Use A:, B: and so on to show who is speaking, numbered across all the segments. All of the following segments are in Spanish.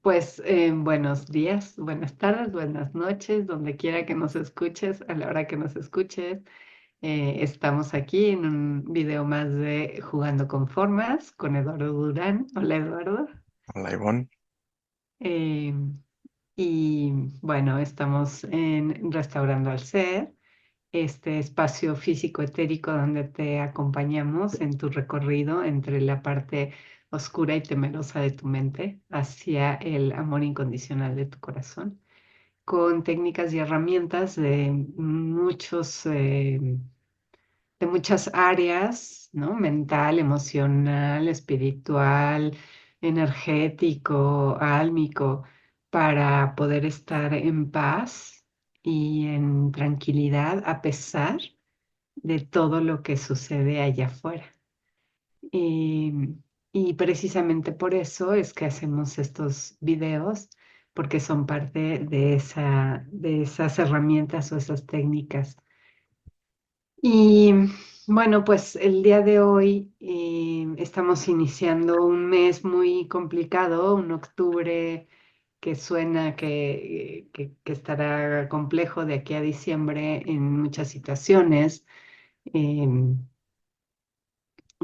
A: Pues buenos días, buenas tardes, buenas noches, donde quiera que nos escuches, a la hora que nos escuches. Estamos aquí en un video más de Jugando con Formas con Eduardo Durán. Hola Eduardo.
B: Hola, Ivonne.
A: Eh, y bueno, estamos en Restaurando al Ser, este espacio físico etérico donde te acompañamos en tu recorrido entre la parte oscura y temerosa de tu mente hacia el amor incondicional de tu corazón, con técnicas y herramientas de muchas áreas, ¿no? Mental, emocional, espiritual, energético, álmico, para poder estar en paz y en tranquilidad a pesar de todo lo que sucede allá afuera. Y, y precisamente por eso es que hacemos estos videos, porque son parte de esas herramientas o esas técnicas. Y bueno, pues el día de hoy estamos iniciando un mes muy complicado, un octubre que suena que estará complejo de aquí a diciembre en muchas situaciones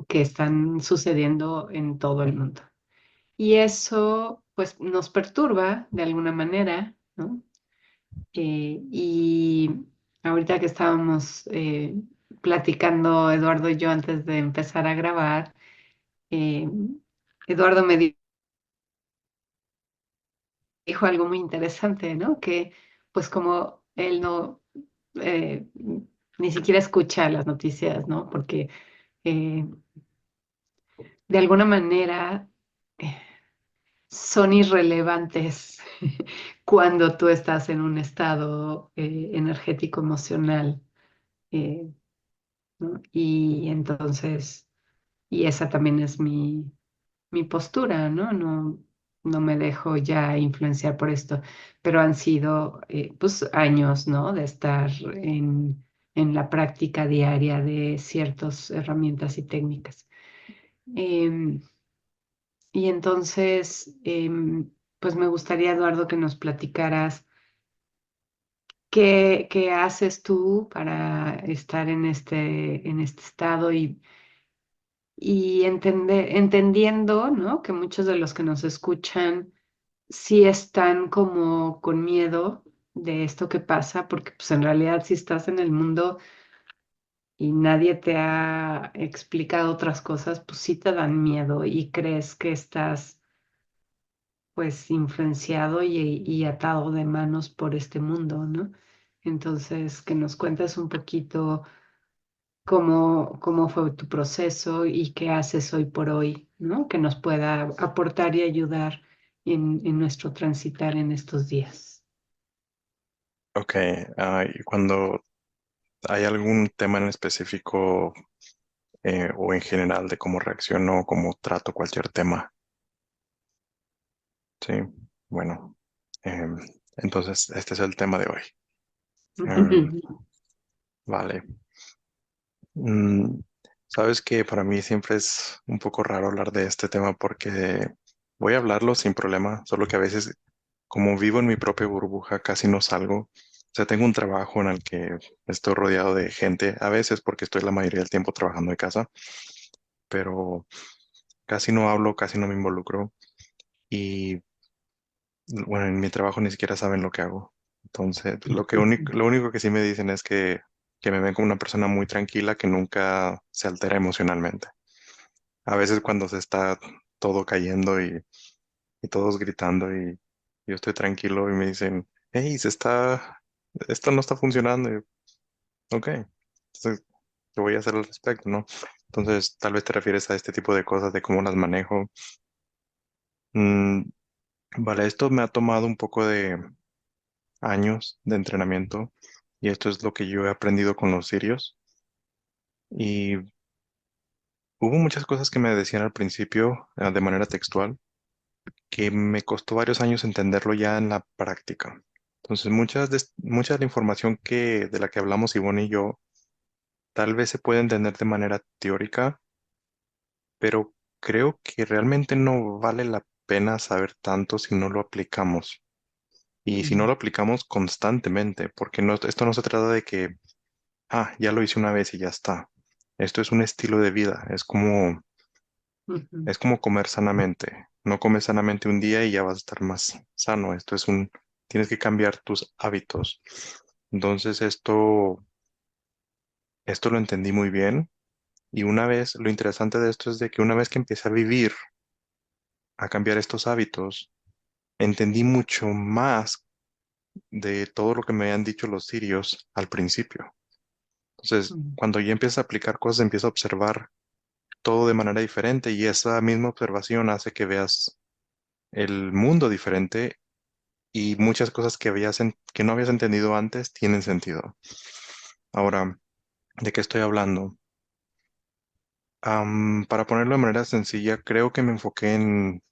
A: que están sucediendo en todo el mundo. Y eso pues nos perturba de alguna manera, ¿no? Y ahorita que estábamos platicando, Eduardo y yo, antes de empezar a grabar, eh, Eduardo dijo algo muy interesante, ¿no? Que pues como él no, eh, ni siquiera escucha las noticias, ¿no? Porque eh, de alguna manera eh, son irrelevantes cuando tú estás en un estado energético emocional. eh, ¿No? Y entonces, y esa también es mi postura, ¿no? No me dejo ya influenciar por esto, pero han sido pues años, ¿no? De estar en la práctica diaria de ciertas herramientas y técnicas. Em, y entonces, pues me gustaría, Eduardo, que nos platicaras qué haces tú para estar en este estado y entendiendo, ¿no? Que muchos de los que nos escuchan sí están como con miedo de esto que pasa, porque pues en realidad si estás en el mundo y nadie te ha explicado otras cosas, pues sí te dan miedo y crees que estás pues influenciado y atado de manos por este mundo, ¿no? Entonces, que nos cuentes un poquito cómo fue tu proceso y qué haces hoy por hoy, ¿no? Que nos pueda aportar y ayudar en nuestro transitar en estos días.
B: Ok, y cuando hay algún tema en específico o en general de cómo reacciono o cómo trato cualquier tema, sí, bueno, em, entonces este es el tema de hoy. Em, vale. Mm, sabes que para mí siempre es un poco raro hablar de este tema porque voy a hablarlo sin problema, solo que a veces, como vivo en mi propia burbuja, casi no salgo. O sea, tengo un trabajo en el que estoy rodeado de gente, a veces porque estoy la mayoría del tiempo trabajando de casa, pero casi no hablo, casi no me involucro y bueno, en mi trabajo ni siquiera saben lo que hago. Entonces, lo único que sí me dicen es que me ven como una persona muy tranquila que nunca se altera emocionalmente. A veces cuando se está todo cayendo y todos gritando y yo estoy tranquilo y me dicen, hey, esto no está funcionando. Y yo, ok, entonces, ¿qué voy a hacer al respecto, no? Entonces, tal vez te refieres a este tipo de cosas, de cómo las manejo. Mm, vale, esto me ha tomado un poco de años de entrenamiento y esto es lo que yo he aprendido con los sirios. Y hubo muchas cosas que me decían al principio, de manera textual, que me costó varios años entenderlo ya en la práctica. Entonces, mucha de la información de la que hablamos Ivonne y yo, tal vez se puede entender de manera teórica, pero creo que realmente no vale la pena saber tanto si no lo aplicamos. Y si no
A: Ujú,
B: lo aplicamos constantemente, porque no, esto no se trata de que, ya lo hice una vez y ya está. Esto es un estilo de vida,
A: ujú,
B: es como comer sanamente. No comes sanamente un día y ya vas a estar más sano. Tienes que cambiar tus hábitos. Entonces esto lo entendí muy bien. Y lo interesante de esto es de que una vez que empecé a vivir, a cambiar estos hábitos, entendí mucho más de todo lo que me habían dicho los sirios al principio. Entonces,
A: ujú,
B: cuando ya empiezas a aplicar cosas, empiezas a observar todo de manera diferente y esa misma observación hace que veas el mundo diferente y muchas cosas que no habías entendido antes tienen sentido. Ahora, ¿de qué estoy hablando? Para ponerlo de manera sencilla, creo que me enfoqué en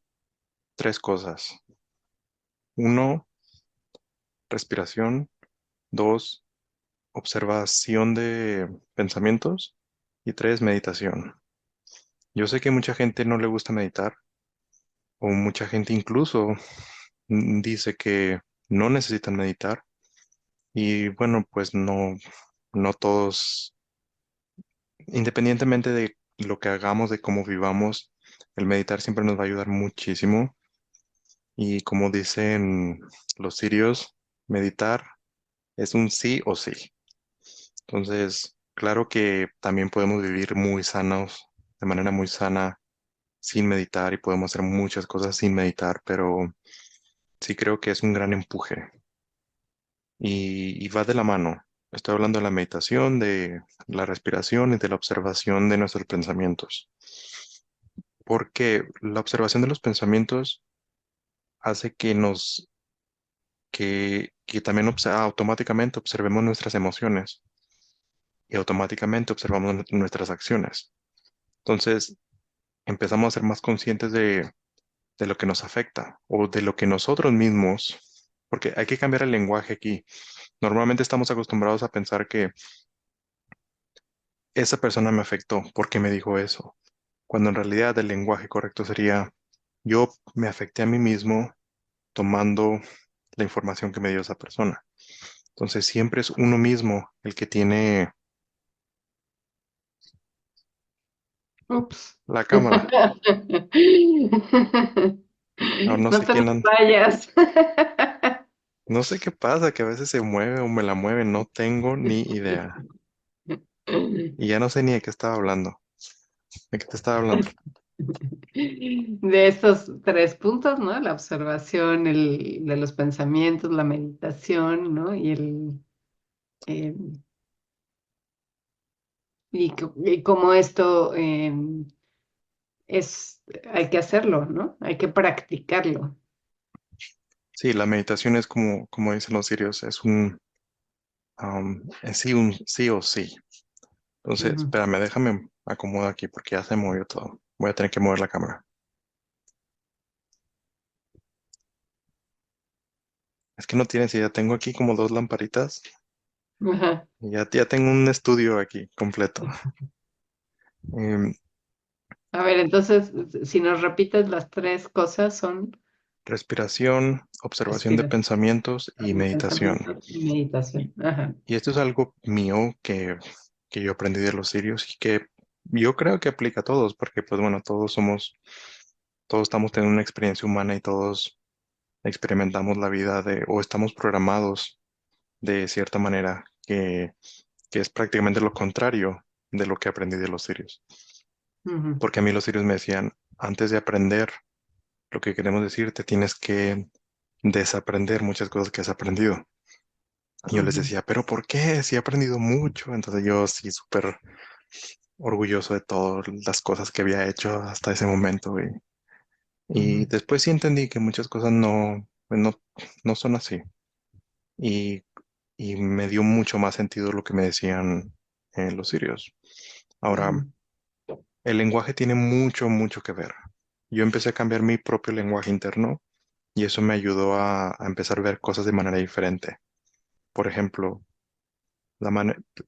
B: tres cosas. Uno, respiración. Dos, observación de pensamientos. Y tres, meditación. Yo sé que mucha gente no le gusta meditar o mucha gente incluso dice que no necesitan meditar. Y bueno, pues no todos, independientemente de lo que hagamos, de cómo vivamos, el meditar siempre nos va a ayudar muchísimo. Y como dicen los sirios, meditar es un sí o sí. Entonces, claro que también podemos vivir muy sanos, de manera muy sana, sin meditar y podemos hacer muchas cosas sin meditar, pero sí creo que es un gran empuje y va de la mano. Estoy hablando de la meditación, de la respiración y de la observación de nuestros pensamientos, porque la observación de los pensamientos hace que también automáticamente observemos nuestras emociones y automáticamente observamos nuestras acciones. Entonces, empezamos a ser más conscientes de lo que nos afecta o de lo que nosotros mismos, porque hay que cambiar el lenguaje aquí. Normalmente estamos acostumbrados a pensar que esa persona me afectó porque me dijo eso, cuando en realidad el lenguaje correcto sería yo me afecté a mí mismo tomando la información que me dio esa persona. Entonces siempre es uno mismo el que tiene
A: ups.
B: la cámara. Ahora no
A: No
B: sé
A: te
B: quién
A: nos
B: anda.
A: vayas.
B: No sé qué pasa, que a veces se mueve o me la mueve, no tengo ni idea. Y ya no sé ni de qué estaba hablando. ¿De qué te estaba hablando?
A: De estos tres puntos, ¿no? La observación, el de los pensamientos, la meditación, ¿no? Eh, y cómo esto hay que hacerlo, ¿no? Hay que practicarlo.
B: Sí, la meditación es como dicen los sirios, es sí, un sí o sí. Entonces,
A: Ujú.
B: espérame, déjame acomodar aquí porque ya se movió todo. Voy a tener que mover la cámara. Es que no tienes idea, tengo aquí como dos lamparitas
A: Ajá.
B: y ya tengo un estudio aquí completo. Em,
A: A ver, entonces, si nos repites las tres cosas son
B: Respiración, observación de
A: respiración,
B: pensamientos y meditación.
A: pensamiento y meditación.
B: Y,
A: Ajá.
B: y esto es algo mío que yo aprendí de los sirios y que yo creo que aplica a todos, porque pues bueno, todos estamos teniendo una experiencia humana y todos experimentamos la vida o estamos programados de cierta manera que es prácticamente lo contrario de lo que aprendí de los sirios.
A: Ujú,
B: Porque a mí los sirios me decían, antes de aprender lo que queremos decir, te tienes que desaprender muchas cosas que has aprendido. Y yo les
A: ujú,
B: decía, pero ¿por qué? Si he aprendido mucho. Entonces yo sí súper orgulloso de todas las cosas que había hecho hasta ese momento. Y
A: ujú,
B: después sí entendí que muchas cosas pues no son así. Y, y me dio mucho más sentido lo que me decían los sirios. Ahora,
A: ujú,
B: el lenguaje tiene mucho que ver. Yo empecé a cambiar mi propio lenguaje interno y eso me ayudó a empezar a ver cosas de manera diferente. Por ejemplo,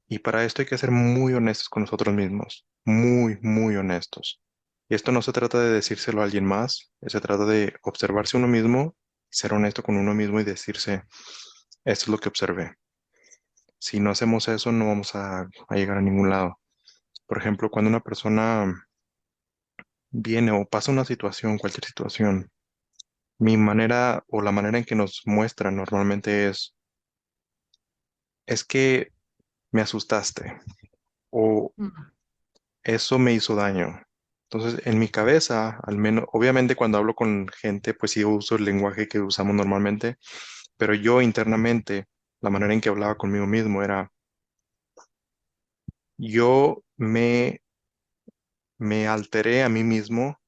B: y para esto hay que ser muy honestos con nosotros mismos, muy honestos. Y esto no se trata de decírselo a alguien más, se trata de observarse uno mismo, ser honesto con uno mismo y decirse, esto es lo que observé. Si no hacemos eso, no vamos a llegar a ningún lado. Por ejemplo, cuando una persona viene o pasa una situación, cualquier situación, mi manera o la manera en que nos muestran normalmente es que me asustaste o
A: mm,
B: eso me hizo daño. Entonces, en mi cabeza, al menos, obviamente cuando hablo con gente, pues sí uso el lenguaje que usamos normalmente, pero yo internamente, la manera en que hablaba conmigo mismo era, yo me alteré a mí mismo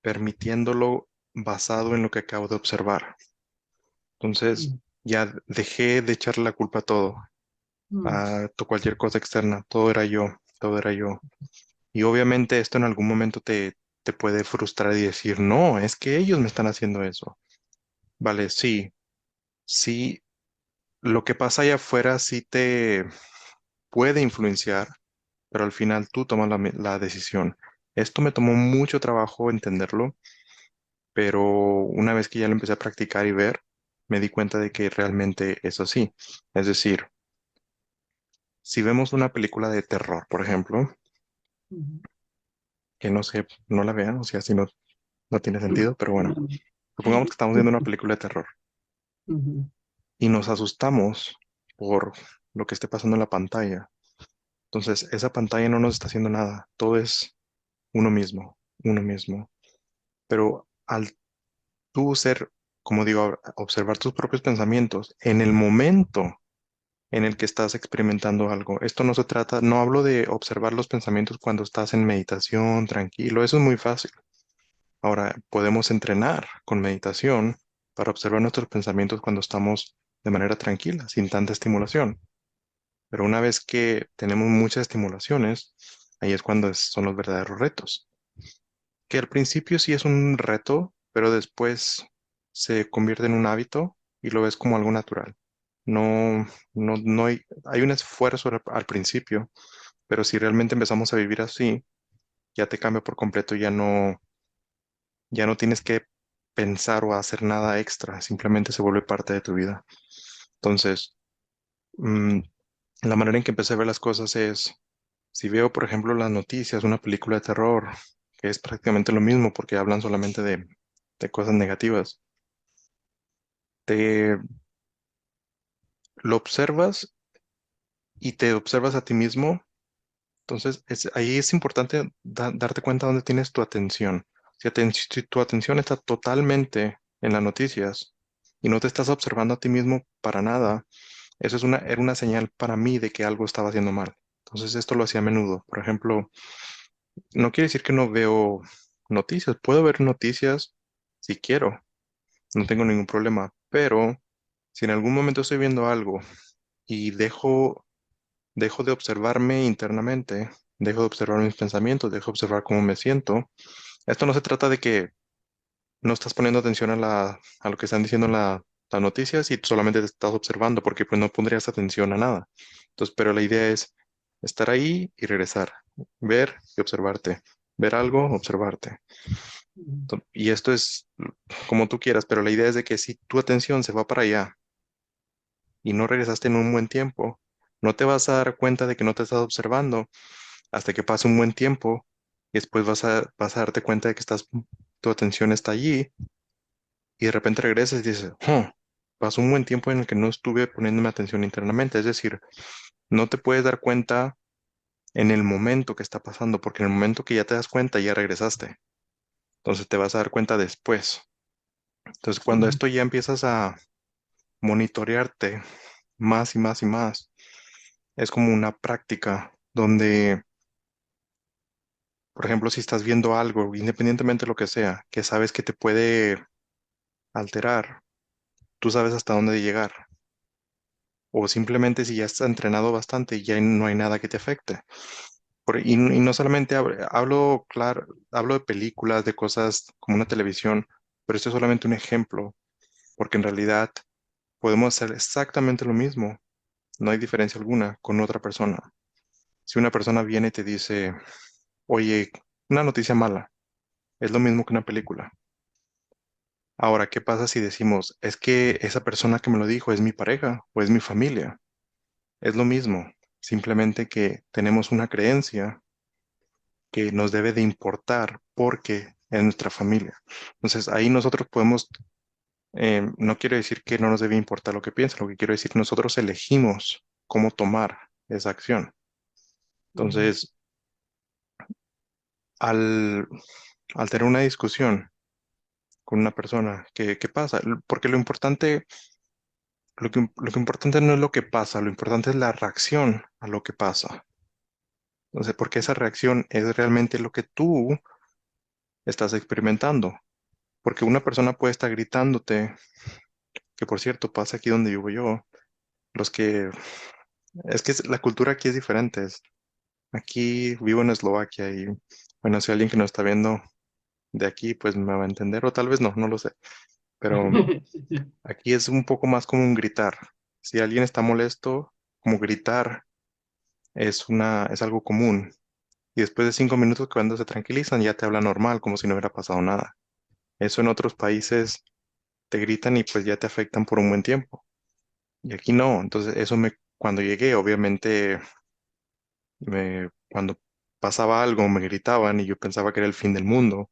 B: permitiéndolo basado en lo que acabo de observar. Entonces,
A: mm,
B: ya dejé de echarle la culpa a todo,
A: mm,
B: a cualquier cosa externa, todo era yo, todo era yo. Y obviamente esto en algún momento te puede frustrar y decir, no, es que ellos me están haciendo eso. Vale, sí, sí, lo que pasa allá afuera sí te puede influenciar, pero al final tú tomas la decisión. Esto me tomó mucho trabajo entenderlo, pero una vez que ya lo empecé a practicar y ver, me di cuenta de que realmente es así. Es decir, si vemos una película de terror, por ejemplo,
A: mm,
B: que no sé, no la vean, o sea, si no, no tiene sentido, pero bueno,
A: mm,
B: supongamos que estamos viendo una película de terror
A: mm,
B: y nos asustamos por lo que esté pasando en la pantalla. Entonces, esa pantalla no nos está haciendo nada, todo es uno mismo, uno mismo. Pero al tú ser, como digo, observar tus propios pensamientos en el momento en el que estás experimentando algo. Esto no se trata, no hablo de observar los pensamientos cuando estás en meditación, tranquilo, eso es muy fácil. Ahora, podemos entrenar con meditación para observar nuestros pensamientos cuando estamos de manera tranquila, sin tanta estimulación. Pero una vez que tenemos muchas estimulaciones, ahí es cuando son los verdaderos retos. Que al principio sí es un reto, pero después se convierte en un hábito y lo ves como algo natural. No, no hay un esfuerzo al principio, pero si realmente empezamos a vivir así, ya te cambia por completo, ya no tienes que pensar o hacer nada extra, simplemente se vuelve parte de tu vida. Entonces, mm, la manera en que empecé a ver las cosas es, si veo, por ejemplo, las noticias, una película de terror, que es prácticamente lo mismo porque hablan solamente de cosas negativas, te lo observas y te observas a ti mismo. Entonces, ahí es importante darte cuenta dónde tienes tu atención. Si tu atención está totalmente en las noticias y no te estás observando a ti mismo para nada, eso era una señal para mí de que algo estaba haciendo mal. Entonces, esto lo hacía a menudo. Por ejemplo, no quiere decir que no veo noticias. Puedo ver noticias si quiero, no tengo ningún problema. Pero si en algún momento estoy viendo algo y dejo de observarme internamente, dejo de observar mis pensamientos, dejo de observar cómo me siento. Esto no se trata de que no estás poniendo atención a lo que están diciendo las noticias y solamente te estás observando, porque pues no pondrías atención a nada. Entonces, pero la idea es estar ahí y regresar, ver y observarte, ver algo, observarte.
A: mm,
B: Y esto es como tú quieras, pero la idea es de que si tu atención se va para allá y no regresaste en un buen tiempo, no te vas a dar cuenta de que no te estás observando hasta que pase un buen tiempo y después vas a darte cuenta de que tu atención está allí y de repente regresas y dices, pasó un buen tiempo en el que no estuve poniéndome atención internamente. Es decir, no te puedes dar cuenta en el momento que está pasando, porque en el momento que ya te das cuenta, ya regresaste. Entonces te vas a dar cuenta después. Entonces cuando
A: mm,
B: esto ya empiezas a monitorearte más y más y más, es como una práctica donde, por ejemplo, si estás viendo algo, independientemente de lo que sea, que sabes que te puede alterar, tú sabes hasta dónde llegar. O simplemente si ya estás entrenado bastante, ya no hay nada que te afecte. Y no solamente hablo, claro, hablo de películas, de cosas como una televisión, pero esto es solamente un ejemplo, porque en realidad podemos hacer exactamente lo mismo, no hay diferencia alguna con otra persona. Si una persona viene y te dice, oye, una noticia mala, Es lo mismo que una película. Ahora, ¿qué pasa si decimos, es que esa persona que me lo dijo es mi pareja o es mi familia? Es lo mismo, simplemente que tenemos una creencia que nos debe de importar porque es nuestra familia. Entonces, ahí nosotros podemos, no quiero decir que no nos debe importar lo que piensa, lo que quiero decir, nosotros elegimos cómo tomar esa acción.
A: Ujú,
B: Entonces, al, al tener una discusión con una persona, ¿qué pasa? Porque lo que importante no es lo que pasa, lo importante es la reacción a lo que pasa. Entonces, porque esa reacción es realmente lo que tú estás experimentando. Porque una persona puede estar gritándote, que por cierto pasa aquí donde vivo yo, los que, la cultura aquí es diferente. Aquí vivo en Eslovaquia y, bueno, si alguien que nos está viendo de aquí, pues me va a entender, o tal vez no, no lo sé. Pero aquí es un poco más como un gritar. Si alguien está molesto, como gritar es algo común. Y después de 5 minutos, cuando se tranquilizan, ya te habla normal, como si no hubiera pasado nada. Eso en otros países te gritan y pues ya te afectan por un buen tiempo. Y aquí no. Entonces, cuando llegué, obviamente, cuando pasaba algo, me gritaban y yo pensaba que era el fin del mundo.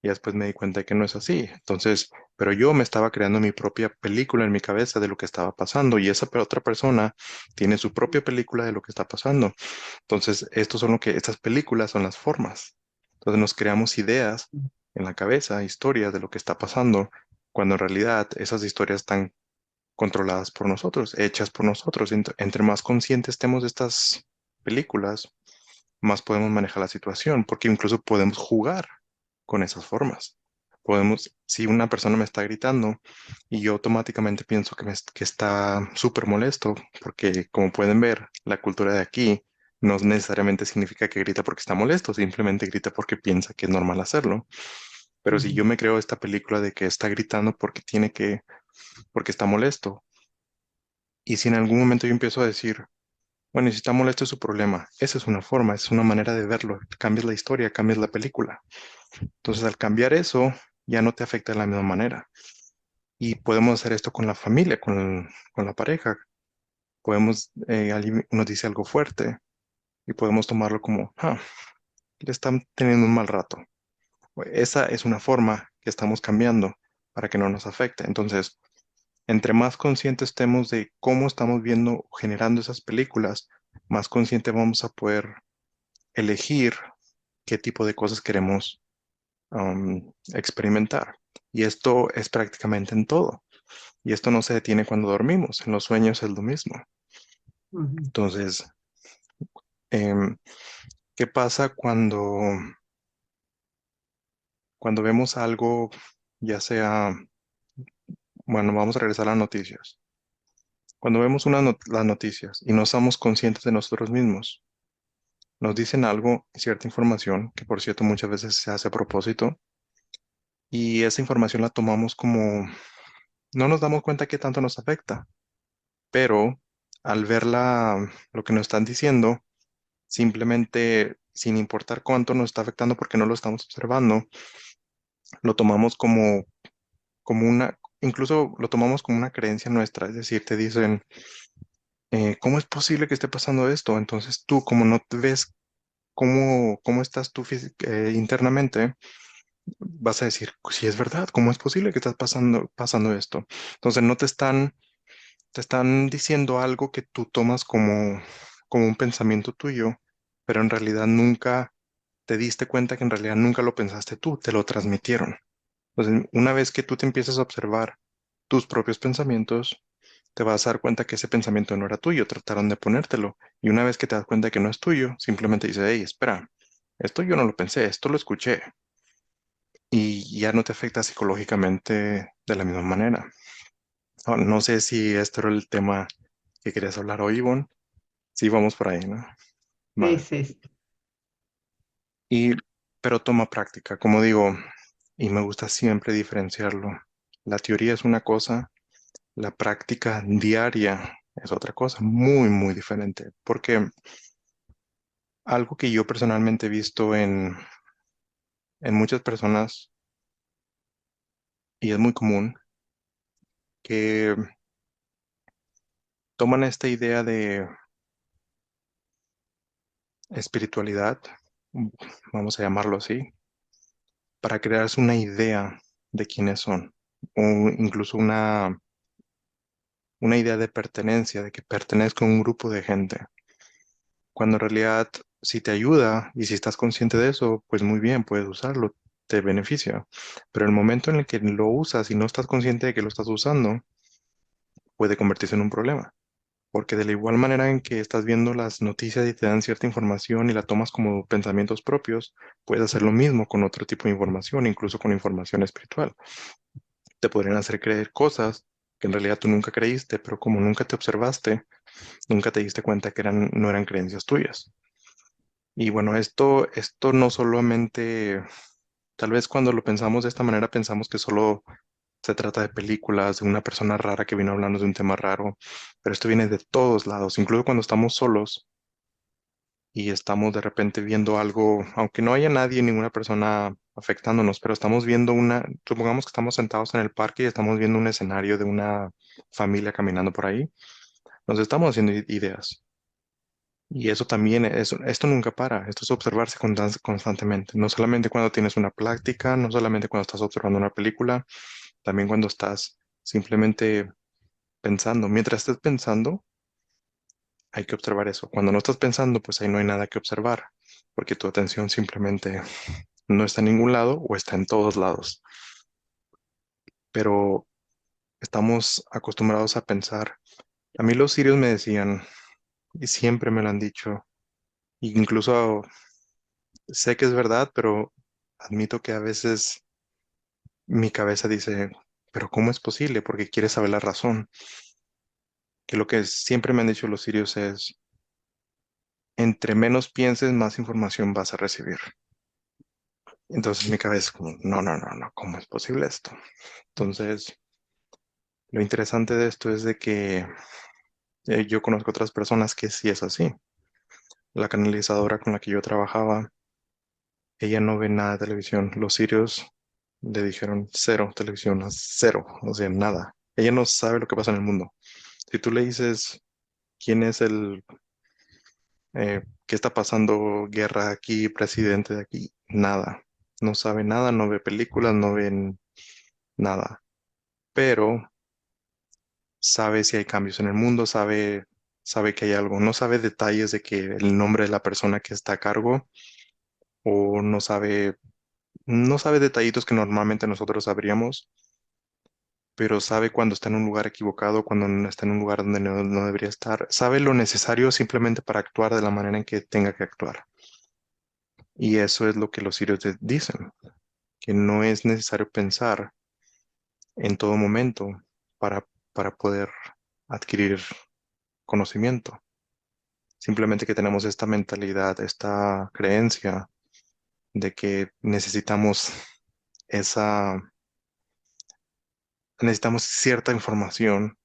B: Y después me di cuenta de que no es así. Entonces, pero yo me estaba creando mi propia película en mi cabeza de lo que estaba pasando y esa otra persona tiene su propia película de lo que está pasando. Entonces, estas películas son las formas. Entonces nos creamos ideas en la cabeza, historias de lo que está pasando, cuando en realidad esas historias están controladas por nosotros, hechas por nosotros. Entre más conscientes estemos de estas películas, más podemos manejar la situación, porque incluso podemos jugar con esas formas. Si una persona me está gritando y yo automáticamente pienso que está súper molesto, porque como pueden ver, la cultura de aquí no necesariamente significa que grita porque está molesto, simplemente grita porque piensa que es normal hacerlo. Pero si
A: ujú,
B: yo me creo esta película de que está gritando porque está molesto, y si en algún momento yo empiezo a decir, bueno, y si está molesto es su problema, esa es una forma, es una manera de verlo, cambias la historia, cambias la película. Entonces, al cambiar eso, ya no te afecta de la misma manera. Y podemos hacer esto con la familia, con la pareja. Alguien nos dice algo fuerte y podemos tomarlo como, le están teniendo un mal rato. Esa es una forma que estamos cambiando para que no nos afecte. Entonces, entre más conscientes estemos de cómo estamos viendo, generando esas películas, más consciente vamos a poder elegir qué tipo de cosas queremos experimentar. Y esto es prácticamente en todo. Y esto no se detiene cuando dormimos. En los sueños es lo mismo.
A: ujú.
B: Entonces, em, ¿qué pasa cuando vemos algo, ya sea, bueno, vamos a regresar a las noticias. Cuando vemos las noticias y no somos conscientes de nosotros mismos, nos dicen algo, cierta información, que por cierto muchas veces se hace a propósito, y esa información la tomamos como, no nos damos cuenta que tanto nos afecta, pero al verla, lo que nos están diciendo, simplemente sin importar cuánto nos está afectando porque no lo estamos observando, lo tomamos incluso lo tomamos como una creencia nuestra, es decir, te dicen, ¿cómo es posible que esté pasando esto? Entonces tú, como no te ves cómo estás tú internamente, vas a decir, si es verdad, ¿cómo es posible que estás pasando esto? Entonces no te están diciendo algo que tú tomas como un pensamiento tuyo, pero en realidad nunca te diste cuenta que en realidad nunca lo pensaste tú, te lo transmitieron. Entonces, una vez que tú te empiezas a observar tus propios pensamientos, te vas a dar cuenta que ese pensamiento no era tuyo, trataron de ponértelo. Y una vez que te das cuenta que no es tuyo, simplemente dices, hey, espera, esto yo no lo pensé, esto lo escuché. Y ya no te afecta psicológicamente de la misma manera. No sé si esto era el tema que querías hablar hoy, Ivonne. Sí, vamos por ahí, ¿no?
A: Sí,
B: Vale.
A: sí, sí.
B: Y, pero toma práctica, como digo, y me gusta siempre diferenciarlo. La teoría es una cosa, la práctica diaria es otra cosa, muy, muy diferente. Porque algo que yo personalmente he visto en muchas personas, y es muy común, que toman esta idea de espiritualidad, vamos a llamarlo así, para crearse una idea de quiénes son, o incluso una idea de pertenencia, de que pertenezco a un grupo de gente, cuando en realidad si te ayuda y si estás consciente de eso, pues muy bien, puedes usarlo, te beneficia. Pero el momento en el que lo usas y no estás consciente de que lo estás usando, puede convertirse en un problema. Porque de la igual manera en que estás viendo las noticias y te dan cierta información y la tomas como pensamientos propios, puedes hacer lo mismo con otro tipo de información, incluso con información espiritual. Te podrían hacer creer cosas que en realidad tú nunca creíste, pero como nunca te observaste, nunca te diste cuenta que no eran creencias tuyas. Y bueno, esto no solamente, tal vez cuando lo pensamos de esta manera, pensamos que solo se trata de películas, de una persona rara que vino hablando de un tema raro, pero esto viene de todos lados, incluso cuando estamos solos y estamos de repente viendo algo, aunque no haya nadie, ninguna persona afectándonos, pero estamos viendo supongamos que estamos sentados en el parque y estamos viendo un escenario de una familia caminando por ahí, nos estamos haciendo ideas. Y eso también, esto nunca para, esto es observarse constantemente, no solamente cuando tienes una práctica, no solamente cuando estás observando una película, también cuando estás simplemente pensando. Mientras estés pensando, hay que observar eso. Cuando no estás pensando, pues ahí no hay nada que observar, porque tu atención simplemente no está en ningún lado o está en todos lados. Pero estamos acostumbrados a pensar. A mí los sirios me decían, y siempre me lo han dicho, e incluso sé que es verdad, pero admito que a veces mi cabeza dice, pero ¿cómo es posible? Porque quiere saber la razón. Que lo que siempre me han dicho los sirios es, entre menos pienses, más información vas a recibir. Entonces mi cabeza es como, no, no, no, no, ¿cómo es posible esto? Entonces, lo interesante de esto es de que yo conozco otras personas que sí es así. La canalizadora con la que yo trabajaba, ella no ve nada de televisión. Los sirios le dijeron cero televisión, cero, o sea, nada. Ella no sabe lo que pasa en el mundo. Si tú le dices quién es qué está pasando, guerra aquí, presidente de aquí, nada. No sabe nada, no ve películas, no ven nada. Pero sabe si hay cambios en el mundo, sabe que hay algo. No sabe detalles de que el nombre de la persona que está a cargo o no sabe detallitos que normalmente nosotros sabríamos, pero sabe cuando está en un lugar equivocado, cuando no está en un lugar donde no debería estar. Sabe lo necesario simplemente para actuar de la manera en que tenga que actuar. Y eso es lo que los sirios dicen, que no es necesario pensar en todo momento para, para poder adquirir conocimiento. Simplemente que tenemos esta mentalidad, esta creencia de que esa, necesitamos cierta información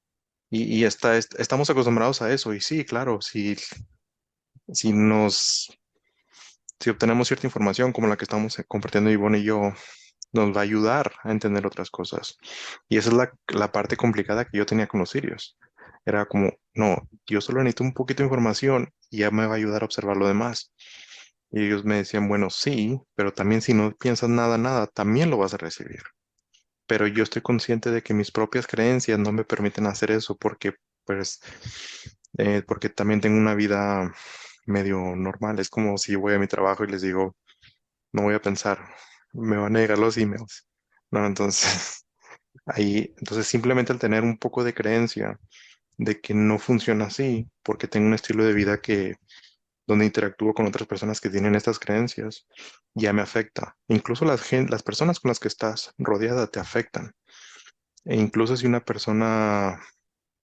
B: y estamos acostumbrados a eso. Y sí, claro, si si obtenemos cierta información como la que estamos compartiendo Ivonne y yo, nos va a ayudar a entender otras cosas. Y esa es la parte complicada que yo tenía con los sirios. Era como, no, yo solo necesito un poquito de información y ya me va a ayudar a observar lo demás. Y ellos me decían, bueno, sí, pero también si no piensas nada, nada, también lo vas a recibir. Pero yo estoy consciente de que mis propias creencias no me permiten hacer eso pues, porque también tengo una vida medio normal. Es como si voy a mi trabajo y les digo, no voy a pensar, me van a llegar los emails. No, entonces, entonces simplemente al tener un poco de creencia de que no funciona así, porque tengo un estilo de vida donde interactúo con otras personas que tienen estas creencias, ya me afecta. Incluso las personas con las que estás rodeada te afectan. E incluso si una persona,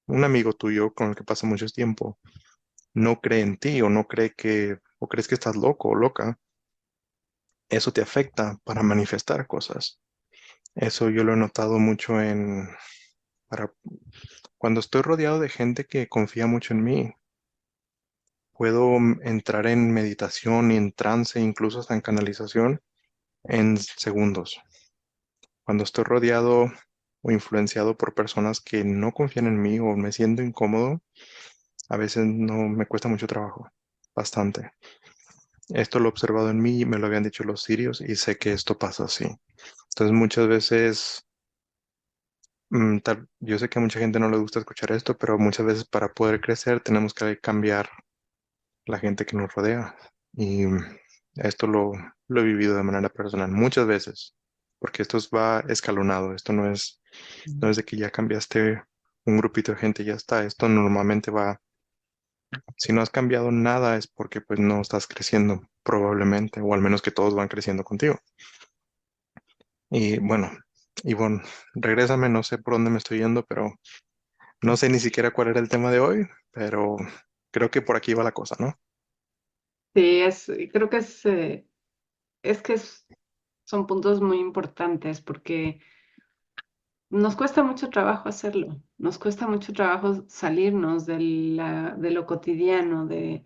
B: un amigo tuyo con el que pasa mucho tiempo, no cree en ti o no cree o crees que estás loco o loca, eso te afecta para manifestar cosas. Eso yo lo he notado mucho para, cuando estoy rodeado de gente que confía mucho en mí, puedo entrar en meditación y en trance, incluso hasta en canalización, en segundos. Cuando estoy rodeado o influenciado por personas que no confían en mí o me siento incómodo, a veces no me cuesta mucho trabajo, bastante. Esto lo he observado en mí, me lo habían dicho los sirios y sé que esto pasa así. Entonces muchas veces, yo sé que a mucha gente no le gusta escuchar esto, pero muchas veces para poder crecer tenemos que cambiar la gente que nos rodea. Y esto lo he vivido de manera personal muchas veces, porque va escalonado. Esto no es de que ya cambiaste un grupito de gente y ya está. Esto normalmente va, si no has cambiado nada es porque pues no estás creciendo probablemente, o al menos que todos van creciendo contigo. Y bueno, Ivonne, regrésame, no sé por dónde me estoy yendo, pero no sé ni siquiera cuál era el tema de hoy, pero creo que por aquí va la cosa, ¿no?
A: Sí, creo que son puntos muy importantes porque nos cuesta mucho trabajo hacerlo, nos cuesta mucho trabajo salirnos de lo cotidiano, del,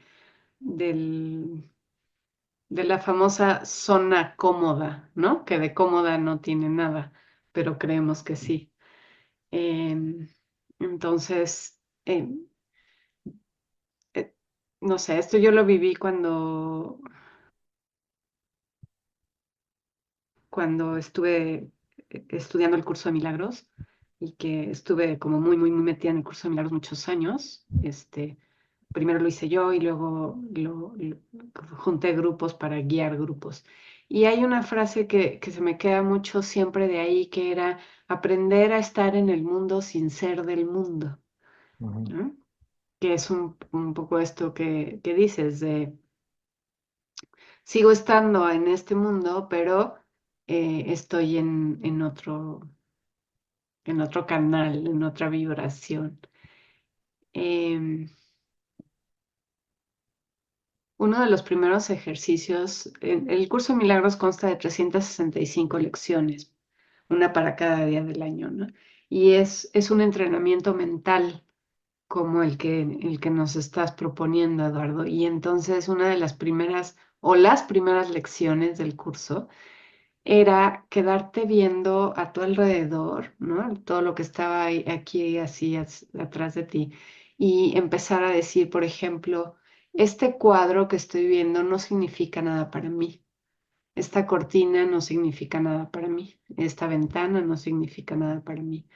A: de la famosa zona cómoda, ¿no? Que de cómoda no tiene nada, pero creemos que sí. Em, entonces, eh, no sé, esto yo lo viví cuando estuve estudiando el curso de milagros y que estuve como muy, muy, muy metida en el curso de milagros muchos años. Primero lo hice yo y luego junté grupos para guiar grupos. Y hay una frase que se me queda mucho siempre de ahí, que era aprender a estar en el mundo sin ser del mundo,
B: Ujú,
A: ¿no? Que es un poco esto que dices de sigo estando en este mundo, pero estoy en otro canal, en otra vibración. Em, Uno de los primeros ejercicios, el curso de milagros consta de 365 lecciones, una para cada día del año, ¿no? Y es un entrenamiento mental como el que nos estás proponiendo, Eduardo. Y entonces una de las primeras o las primeras lecciones del curso era quedarte viendo a tu alrededor, ¿no? Todo lo que estaba aquí así atrás de ti y empezar a decir, por ejemplo, este cuadro que estoy viendo no significa nada para mí. Esta cortina no significa nada para mí. Esta ventana no significa nada para mí.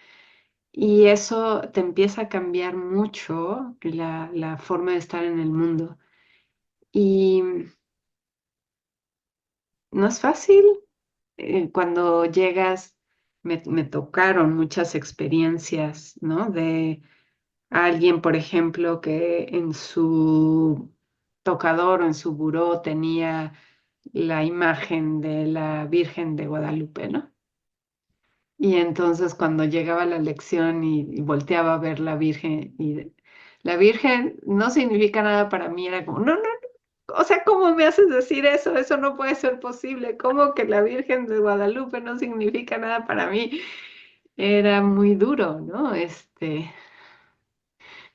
A: Y eso te empieza a cambiar mucho la forma de estar en el mundo. Y no es fácil, cuando llegas, me tocaron muchas experiencias, ¿no? De alguien, por ejemplo, que en su tocador o en su buró tenía la imagen de la Virgen de Guadalupe, ¿no? Y entonces cuando llegaba la lección y volteaba a ver la Virgen, la Virgen no significa nada para mí, era como, no, no, o sea, ¿cómo me haces decir eso? Eso no puede ser posible. ¿Cómo que la Virgen de Guadalupe no significa nada para mí? Era muy duro, ¿no?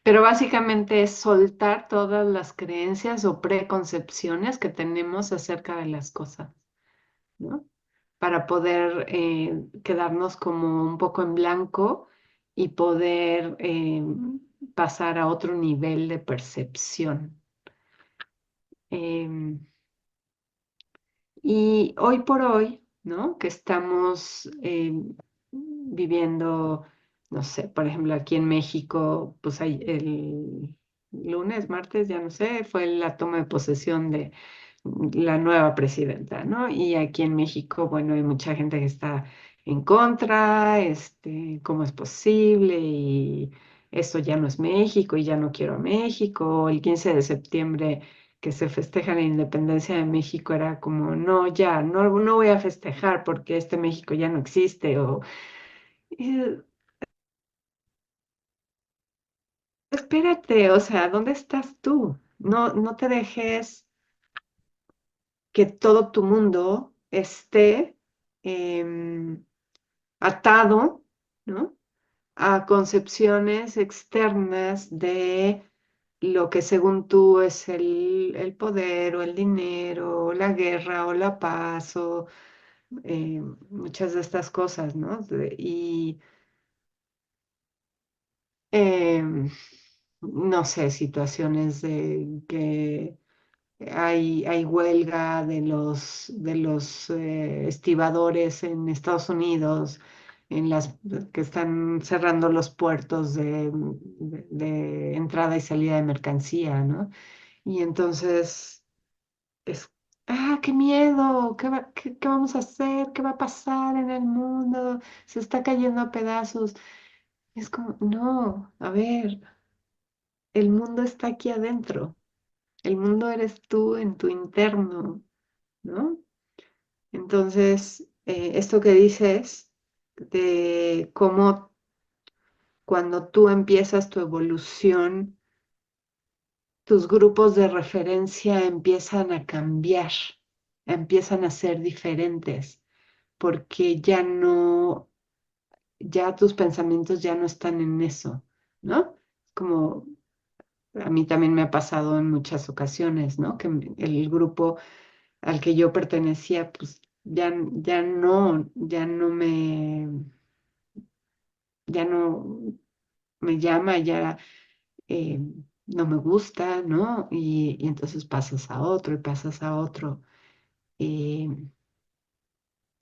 A: Pero básicamente es soltar todas las creencias o preconcepciones que tenemos acerca de las cosas, ¿no? Para poder quedarnos como un poco en blanco y poder pasar a otro nivel de percepción. Em, Y hoy por hoy, ¿no? Que estamos viviendo, no sé, por ejemplo, aquí en México, pues hay el lunes, martes, ya no sé, fue la toma de posesión de la nueva presidenta, ¿no? Y aquí en México, bueno, hay mucha gente que está en contra, ¿cómo es posible? Y esto ya no es México y ya no quiero a México. El 15 de septiembre que se festeja la independencia de México era como, no, ya, no, no voy a festejar porque este México ya no existe. Eh, Espérate, o sea, ¿dónde estás tú? No, no te dejes que todo tu mundo esté em, atado, ¿no? A concepciones externas de lo que según tú es el poder o el dinero o la guerra o la paz muchas de estas cosas, ¿no? Y em, no sé, situaciones de que hay huelga de los estibadores en Estados Unidos, en las que están cerrando los puertos de entrada y salida de mercancía, ¿no? Y entonces es, qué miedo, qué vamos a hacer? ¿Qué va a pasar en el mundo? Se está cayendo a pedazos. Es como, no, a ver, el mundo está aquí adentro. El mundo eres tú en tu interno, ¿no? Entonces, esto que dices de cómo cuando tú empiezas tu evolución, tus grupos de referencia empiezan a cambiar, empiezan a ser diferentes, porque ya tus pensamientos ya no están en eso, ¿no? Como a mí también me ha pasado en muchas ocasiones, ¿no? Que el grupo al que yo pertenecía, pues ya no me llama, ya eh, no me gusta, ¿no? Y entonces pasas a otro y pasas a otro. Eh,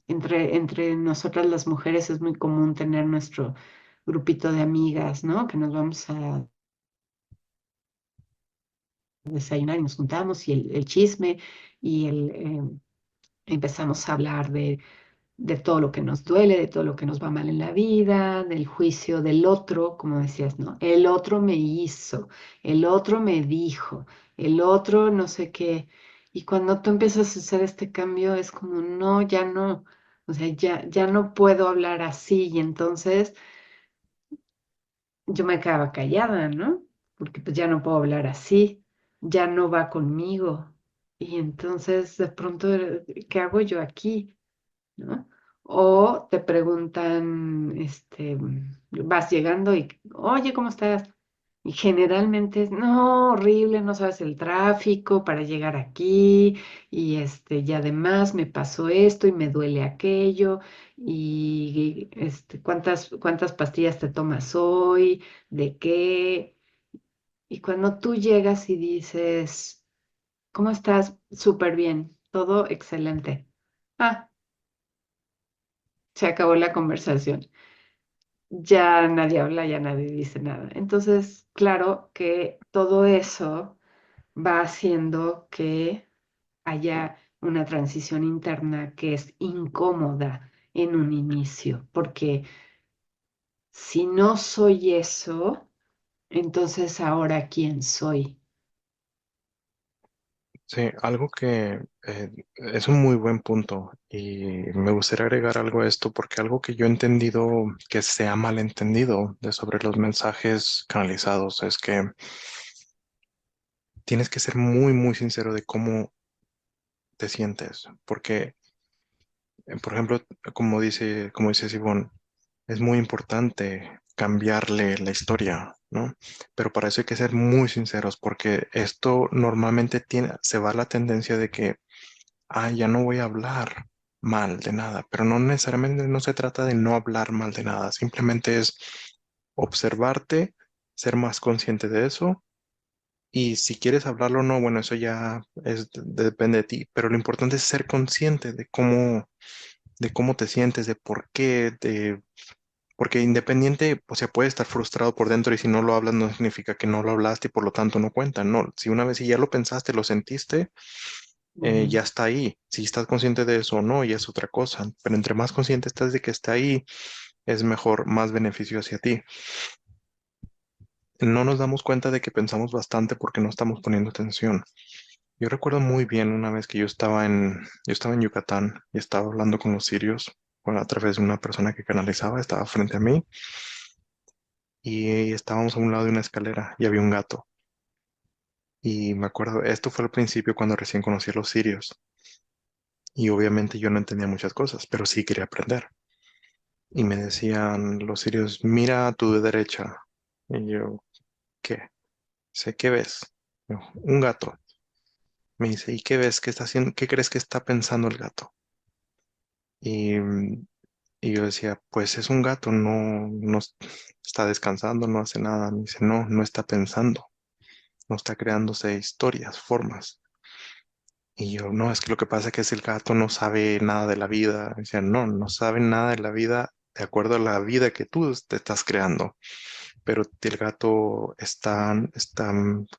A: entre nosotras las mujeres es muy común tener nuestro grupito de amigas, ¿no? Que nos vamos a desayunar y nos juntamos y el chisme y empezamos a hablar de todo lo que nos duele, de todo lo que nos va mal en la vida, del juicio del otro, como decías, ¿no? El otro me hizo, el otro me dijo, el otro no sé qué. Y cuando tú empiezas a hacer este cambio es como, no, ya no, o sea, ya no puedo hablar así. Y entonces yo me quedaba callada, ¿no? Porque pues ya no puedo hablar así, ya no va conmigo. Y entonces de pronto, ¿qué hago yo aquí? ¿No? O te preguntan, vas llegando y, oye, ¿cómo estás? Y generalmente es, no, horrible, no sabes el tráfico para llegar aquí, y además me pasó esto y me duele aquello, y ¿cuántas pastillas te tomas hoy? ¿De qué? Y cuando tú llegas y dices, ¿cómo estás? Súper bien, todo excelente. Ah, se acabó la conversación. Ya nadie habla, ya nadie dice nada. Entonces, claro que todo eso va haciendo que haya una transición interna que es incómoda en un inicio, porque si no soy eso, entonces ahora quién soy.
B: Sí, algo que es un muy buen punto y me gustaría agregar algo a esto porque algo que yo he entendido que se ha malentendido de sobre los mensajes canalizados es que tienes que ser muy, muy sincero de cómo te sientes, porque, por ejemplo, como dice Sibón, es muy importante cambiarle la historia, ¿no? Pero para eso hay que ser muy sinceros porque esto normalmente se va la tendencia de que ya no voy a hablar mal de nada, pero no necesariamente no se trata de no hablar mal de nada, simplemente es observarte, ser más consciente de eso y si quieres hablarlo o no, bueno, eso ya depende de ti, pero lo importante es ser consciente de cómo te sientes, de por qué, porque independiente, o sea, puede estar frustrado por dentro y si no lo hablas no significa que no lo hablaste y por lo tanto no cuenta, no, si una vez ya lo pensaste, lo sentiste,
A: Ujú,
B: ya está ahí. Si estás consciente de eso o no, ya es otra cosa. Pero entre más consciente estás de que está ahí, es mejor, más beneficio hacia ti. No nos damos cuenta de que pensamos bastante porque no estamos poniendo atención. Yo recuerdo muy bien una vez que yo estaba en Yucatán y estaba hablando con los sirios, a través de una persona que canalizaba, estaba frente a mí y estábamos a un lado de una escalera y había un gato. Y me acuerdo, esto fue al principio cuando recién conocí a los sirios y obviamente yo no entendía muchas cosas, pero sí quería aprender. Y me decían los sirios, mira a tu derecha. Y yo, ¿qué? Sé, ¿qué ves? Yo, un gato. Me dice, ¿y qué ves? ¿Qué está haciendo? ¿Qué crees que está pensando el gato? Y, y yo decía, pues es un gato, no está descansando, no hace nada. Me dice, no, no está pensando, no está creándose historias, formas. Y yo, no, es que lo que pasa es que el gato no sabe nada de la vida. Me decía, no, no sabe nada de la vida de acuerdo a la vida que tú te estás creando. Pero el gato está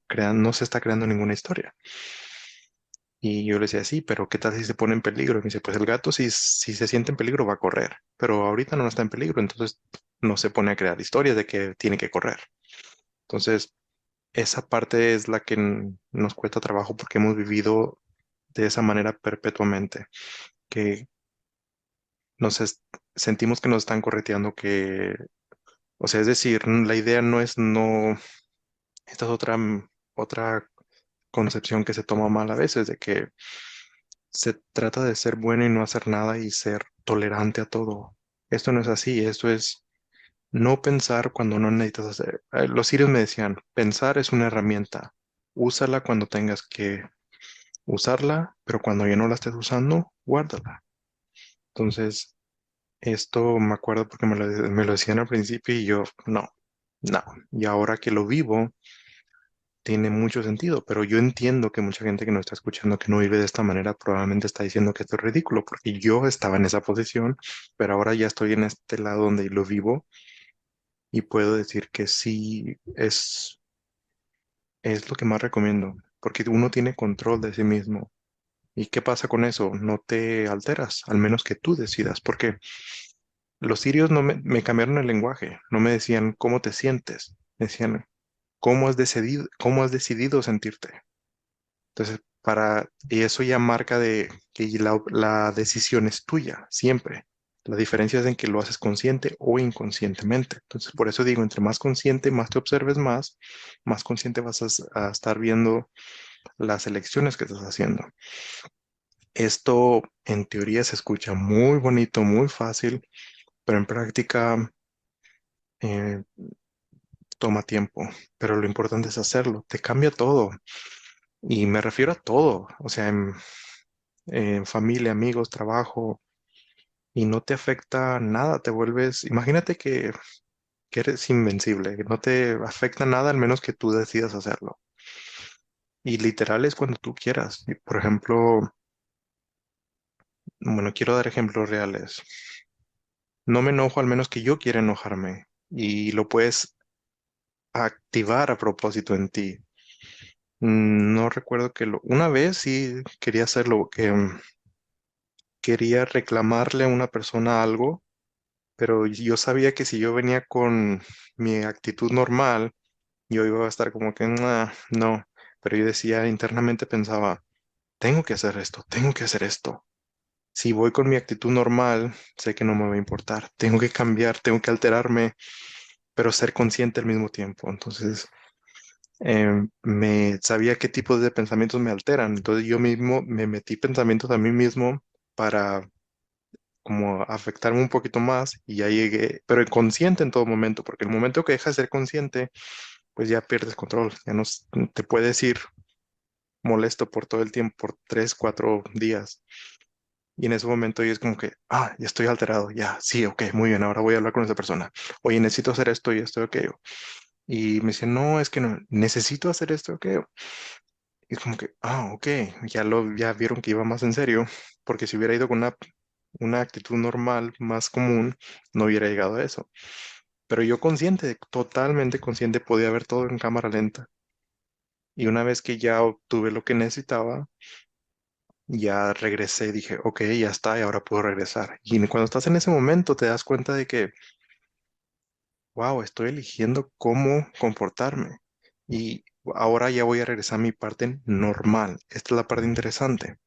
B: creando, no se está creando ninguna historia. Y yo le decía, sí, pero ¿qué tal si se pone en peligro? Y me dice, pues el gato si se siente en peligro va a correr, pero ahorita no está en peligro, entonces no se pone a crear historias de que tiene que correr. Entonces, esa parte es la que nos cuesta trabajo porque hemos vivido de esa manera perpetuamente, que nos sentimos que nos están correteando, que, o sea, es decir, la idea no es no, esta es otra concepción que se toma mal a veces, de que se trata de ser bueno y no hacer nada y ser tolerante a todo. Esto no es así, esto es no pensar cuando no necesitas hacer. Los sirios me decían, pensar es una herramienta, úsala cuando tengas que usarla, pero cuando ya no la estés usando, guárdala. Entonces, esto me acuerdo porque me lo decían al principio y yo, no, no. Y ahora que lo vivo, tiene mucho sentido, pero yo entiendo que mucha gente que nos está escuchando que no vive de esta manera probablemente está diciendo que esto es ridículo, porque yo estaba en esa posición, pero ahora ya estoy en este lado donde lo vivo y puedo decir que sí es lo que más recomiendo, porque uno tiene control de sí mismo. ¿Y qué pasa con eso? No te alteras, al menos que tú decidas, porque los sirios no me cambiaron el lenguaje, no me decían cómo te sientes, me decían cómo has decidido sentirte. Entonces, y eso ya marca de que la decisión es tuya, siempre. La diferencia es en que lo haces consciente o inconscientemente. Entonces, por eso digo, entre más consciente, más te observes más consciente vas a estar viendo las elecciones que estás haciendo. Esto en teoría se escucha muy bonito, muy fácil, pero en práctica eh, toma tiempo. Pero lo importante es hacerlo. Te cambia todo. Y me refiero a todo. O sea, en familia, amigos, trabajo, y no te afecta nada, te vuelves, imagínate que eres invencible, que no te afecta nada al menos que tú decidas hacerlo. Y literal es cuando tú quieras. Y, por ejemplo, bueno, quiero dar ejemplos reales. No me enojo al menos que yo quiera enojarme y lo puedes activar a propósito en ti. No recuerdo una vez sí quería hacerlo, que quería reclamarle a una persona algo, pero yo sabía que si yo venía con mi actitud normal, yo iba a estar como que, "Nah, no", pero yo decía, internamente pensaba, tengo que hacer esto, tengo que hacer esto. Si voy con mi actitud normal, sé que no me va a importar, tengo que cambiar, tengo que alterarme, pero ser consciente al mismo tiempo. Entonces, me sabía qué tipos de pensamientos me alteran, entonces yo mismo me metí pensamientos a mí mismo para como afectarme un poquito más y ya llegué, pero consciente en todo momento, porque el momento que dejas de ser consciente, pues ya pierdes control, ya no te puedes ir molesto por todo el tiempo, por 3, 4 días. Y en ese momento yo es como que, ya estoy alterado, ya, sí, ok, muy bien, ahora voy a hablar con esa persona. Oye, necesito hacer esto y esto y aquello. Y me dice, no, es que no, necesito hacer esto y aquello. Y es como que, ok, ya vieron que iba más en serio, porque si hubiera ido con una actitud normal, más común, no hubiera llegado a eso. Pero yo consciente, totalmente consciente, podía ver todo en cámara lenta. Y una vez que ya obtuve lo que necesitaba, ya regresé y dije, ok, ya está, y ahora puedo regresar. Y cuando estás en ese momento te das cuenta de que, wow, estoy eligiendo cómo comportarme. Y ahora ya voy a regresar a mi parte normal. Esta es la parte interesante.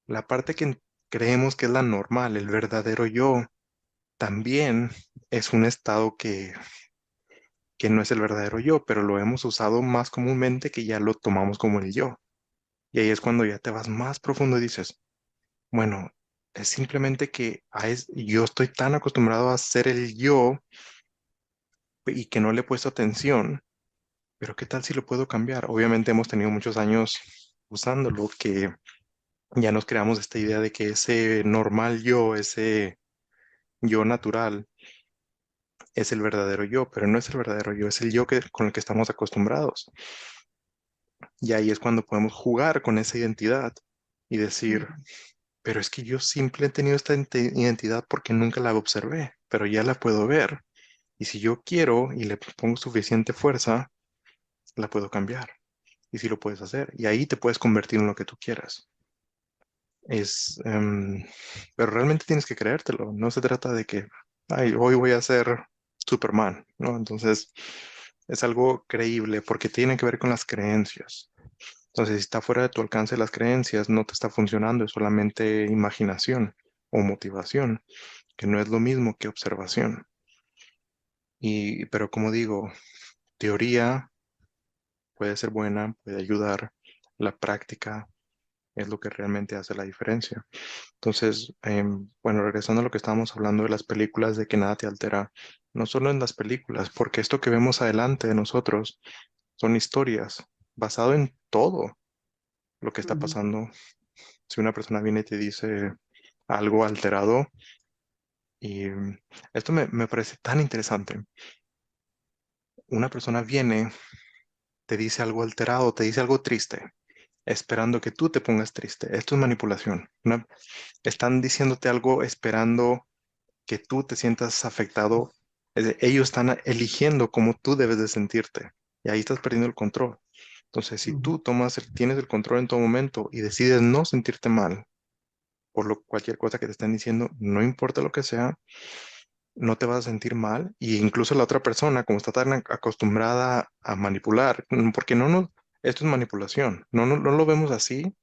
B: La parte que creemos que es la normal, el verdadero yo, también es un estado que no es el verdadero yo, pero lo hemos usado más comúnmente que ya lo tomamos como el yo. Y ahí es cuando ya te vas más profundo y dices, bueno, es simplemente que yo estoy tan acostumbrado a ser el yo y que no le he puesto atención, pero ¿qué tal si lo puedo cambiar? Obviamente hemos tenido muchos años usándolo, que ya nos creamos esta idea de que ese normal yo, ese yo natural, es el verdadero yo, pero no es el verdadero yo, es el yo con el que estamos acostumbrados. Y ahí es cuando podemos jugar con esa identidad y decir,
A: ujú,
B: pero es que yo siempre he tenido esta identidad porque nunca la observé, pero ya la puedo ver. Y si yo quiero y le pongo suficiente fuerza, la puedo cambiar. Y si lo puedes hacer. Y ahí te puedes convertir en lo que tú quieras. Es, pero realmente tienes que creértelo. No se trata de que, ay, hoy voy a ser Superman, ¿no? Entonces, es algo creíble porque tiene que ver con las creencias. Entonces, si está fuera de tu alcance las creencias, no te está funcionando, es solamente imaginación o motivación, que no es lo mismo que observación. Pero como digo, teoría puede ser buena, puede ayudar, la práctica es lo que realmente hace la diferencia. Entonces, bueno, regresando a lo que estábamos hablando de las películas, de que nada te altera, no solo en las películas, porque esto que vemos adelante de nosotros son historias basado en todo lo que está
A: ujú,
B: pasando. Si una persona viene y te dice algo alterado, y esto me parece tan interesante. Una persona viene, te dice algo alterado, te dice algo triste, esperando que tú te pongas triste. Esto es manipulación. Están diciéndote algo esperando que tú te sientas afectado. Ellos están eligiendo cómo tú debes de sentirte. Y ahí estás perdiendo el control. Entonces, si
A: ujú,
B: tú tienes el control en todo momento y decides no sentirte mal por cualquier cosa que te estén diciendo, no importa lo que sea, no te vas a sentir mal. Y incluso la otra persona, como está tan acostumbrada a manipular, porque esto es manipulación. No lo vemos así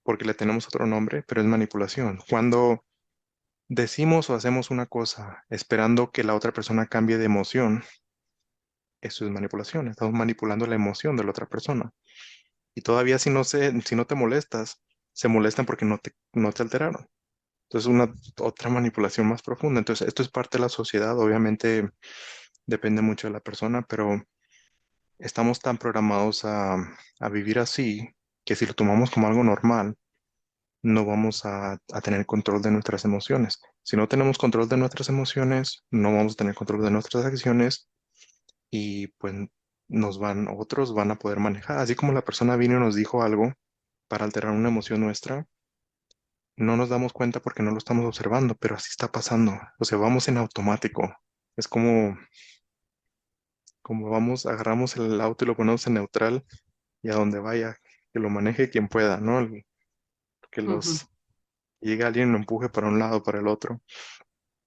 B: porque le tenemos otro nombre, pero es manipulación. Cuando decimos o hacemos una cosa esperando que la otra persona cambie de emoción, eso es manipulación. Estamos manipulando la emoción de la otra persona. Y todavía si no te molestas, se molestan porque no te alteraron. Entonces, una otra manipulación más profunda. Entonces, esto es parte de la sociedad. Obviamente depende mucho de la persona, pero estamos tan programados a vivir así que si lo tomamos como algo normal, no vamos a tener control de nuestras emociones. Si no tenemos control de nuestras emociones, no vamos a tener control de nuestras acciones y pues otros van a poder manejar. Así como la persona vino y nos dijo algo para alterar una emoción nuestra, no nos damos cuenta porque no lo estamos observando, pero así está pasando. O sea, vamos en automático. Es como agarramos el auto y lo ponemos en neutral y a donde vaya, que lo maneje quien pueda, ¿no? Que
A: ujú,
B: llegue alguien y lo empuje para un lado, para el otro.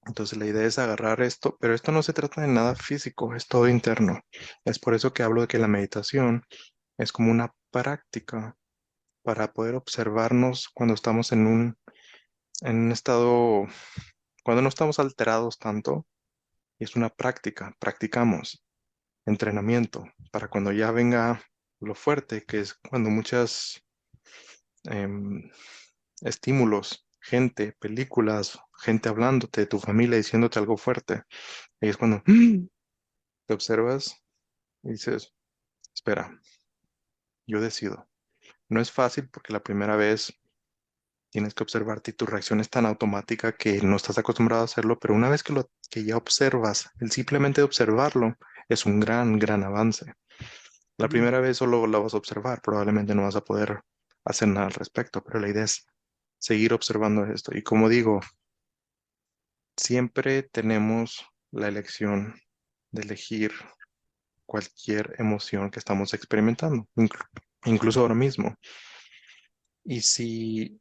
B: Entonces la idea es agarrar esto, pero esto no se trata de nada físico, es todo interno. Es por eso que hablo de que la meditación es como una práctica para poder observarnos cuando estamos en un estado, cuando no estamos alterados tanto, y es una práctica, practicamos entrenamiento para cuando ya venga lo fuerte, que es cuando muchos estímulos, gente, películas, gente hablándote, tu familia diciéndote algo fuerte, y es cuando te observas y dices, espera, yo decido. No es fácil porque la primera vez tienes que observarte y tu reacción es tan automática que no estás acostumbrado a hacerlo, pero una vez que ya observas, el simplemente observarlo es un gran avance. La
A: ujú,
B: primera vez solo la vas a observar, probablemente no vas a poder hacer nada al respecto, pero la idea es seguir observando esto. Y como digo, siempre tenemos la elección de elegir cualquier emoción que estamos experimentando, incluso ahora mismo. Y si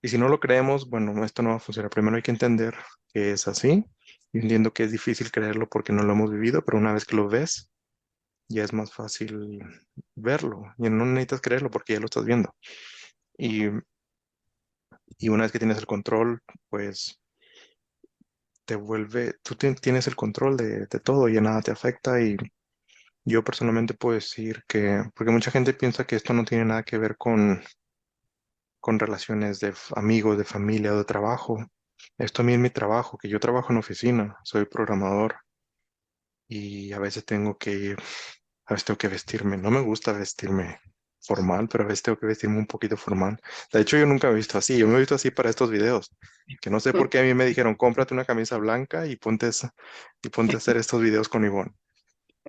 B: Y si no lo creemos, bueno, esto no va a funcionar. Primero hay que entender que es así. Yo entiendo que es difícil creerlo porque no lo hemos vivido, pero una vez que lo ves, ya es más fácil verlo. Y no necesitas creerlo porque ya lo estás viendo. Y, y una vez que tienes el control, pues tienes el control de todo y ya nada te afecta. Y yo personalmente puedo decir que, porque mucha gente piensa que esto no tiene nada que ver con relaciones de amigos, de familia o de trabajo. Esto a mí es mi trabajo, que yo trabajo en oficina, soy programador y a veces tengo que vestirme. No me gusta vestirme, formal, pero a veces tengo que vestirme un poquito formal. De hecho, yo nunca me he visto así. Yo me he visto así para estos videos, que no sé por qué a mí me dijeron, cómprate una camisa blanca y y ponte a hacer estos videos con Ivonne.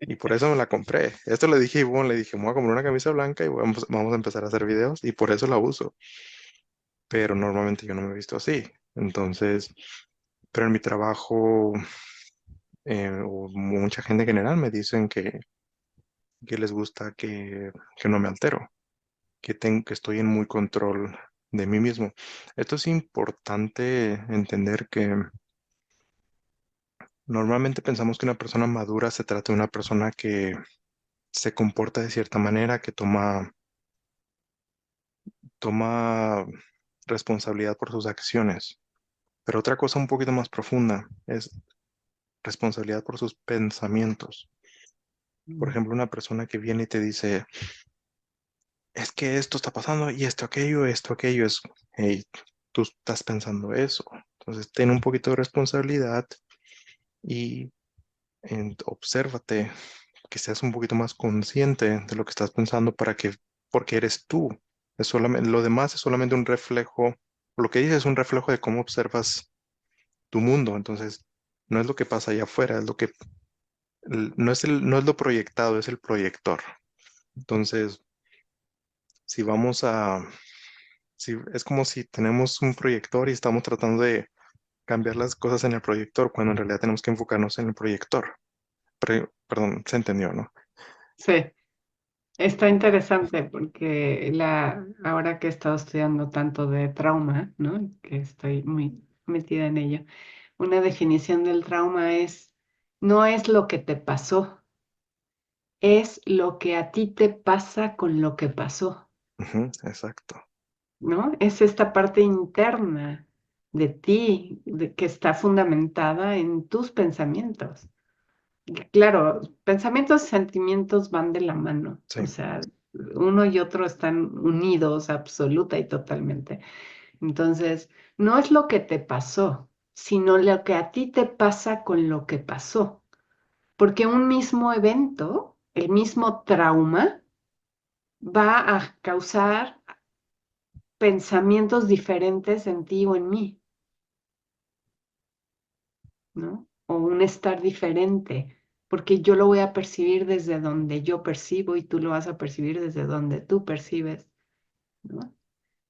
B: Y por eso me la compré. Esto le dije a Ivonne, le dije, me voy a comprar una camisa blanca y vamos a empezar a hacer videos y por eso la uso. Pero normalmente yo no me he visto así. Entonces, pero en mi trabajo, o mucha gente en general me dicen que les gusta que no me altero, que estoy en muy control de mí mismo. Esto es importante entender que normalmente pensamos que una persona madura se trata de una persona que se comporta de cierta manera, que toma responsabilidad por sus acciones. Pero otra cosa un poquito más profunda es responsabilidad por sus pensamientos. Por ejemplo, una persona que viene y te dice, es que esto está pasando y esto, aquello es, hey, tú estás pensando eso. Entonces, ten un poquito de responsabilidad y obsérvate, que seas un poquito más consciente de lo que estás pensando porque eres tú. Es solamente, lo demás es solamente un reflejo, lo que dices es un reflejo de cómo observas tu mundo. Entonces, no es lo que pasa allá afuera, es lo que, no es lo proyectado, es el proyector. Entonces, si vamos a, si, es como si tenemos un proyector y estamos tratando de cambiar las cosas en el proyector, cuando en realidad tenemos que enfocarnos en el proyector. Perdón, se entendió, ¿no?
A: Sí, está interesante porque ahora que he estado estudiando tanto de trauma, ¿no? Que estoy muy metida en ello, una definición del trauma no es lo que te pasó, es lo que a ti te pasa con lo que pasó,
B: Ujú, exacto.
A: ¿no? Es esta parte interna de ti que está fundamentada en tus pensamientos. Claro, pensamientos y sentimientos van de la mano,
B: Sí.
A: o sea, uno y otro están unidos absoluta y totalmente. Entonces, no es lo que te pasó, sino lo que a ti te pasa con lo que pasó, porque un mismo evento, el mismo trauma, va a causar pensamientos diferentes en ti o en mí, ¿no? O un estar diferente, porque yo lo voy a percibir desde donde yo percibo y tú lo vas a percibir desde donde tú percibes, ¿no?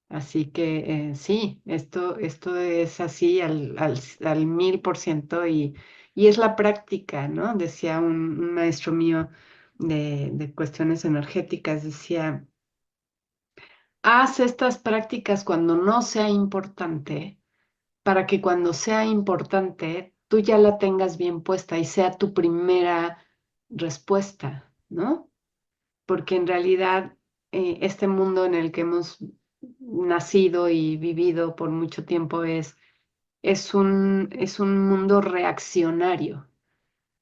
A: Así que sí, esto es así al 1000% y es la práctica, ¿no? Decía un maestro mío de cuestiones energéticas, decía, haz estas prácticas cuando no sea importante para que cuando sea importante tú ya la tengas bien puesta y sea tu primera respuesta, ¿no? Porque en realidad este mundo en el que hemos nacido y vivido por mucho tiempo es un mundo reaccionario.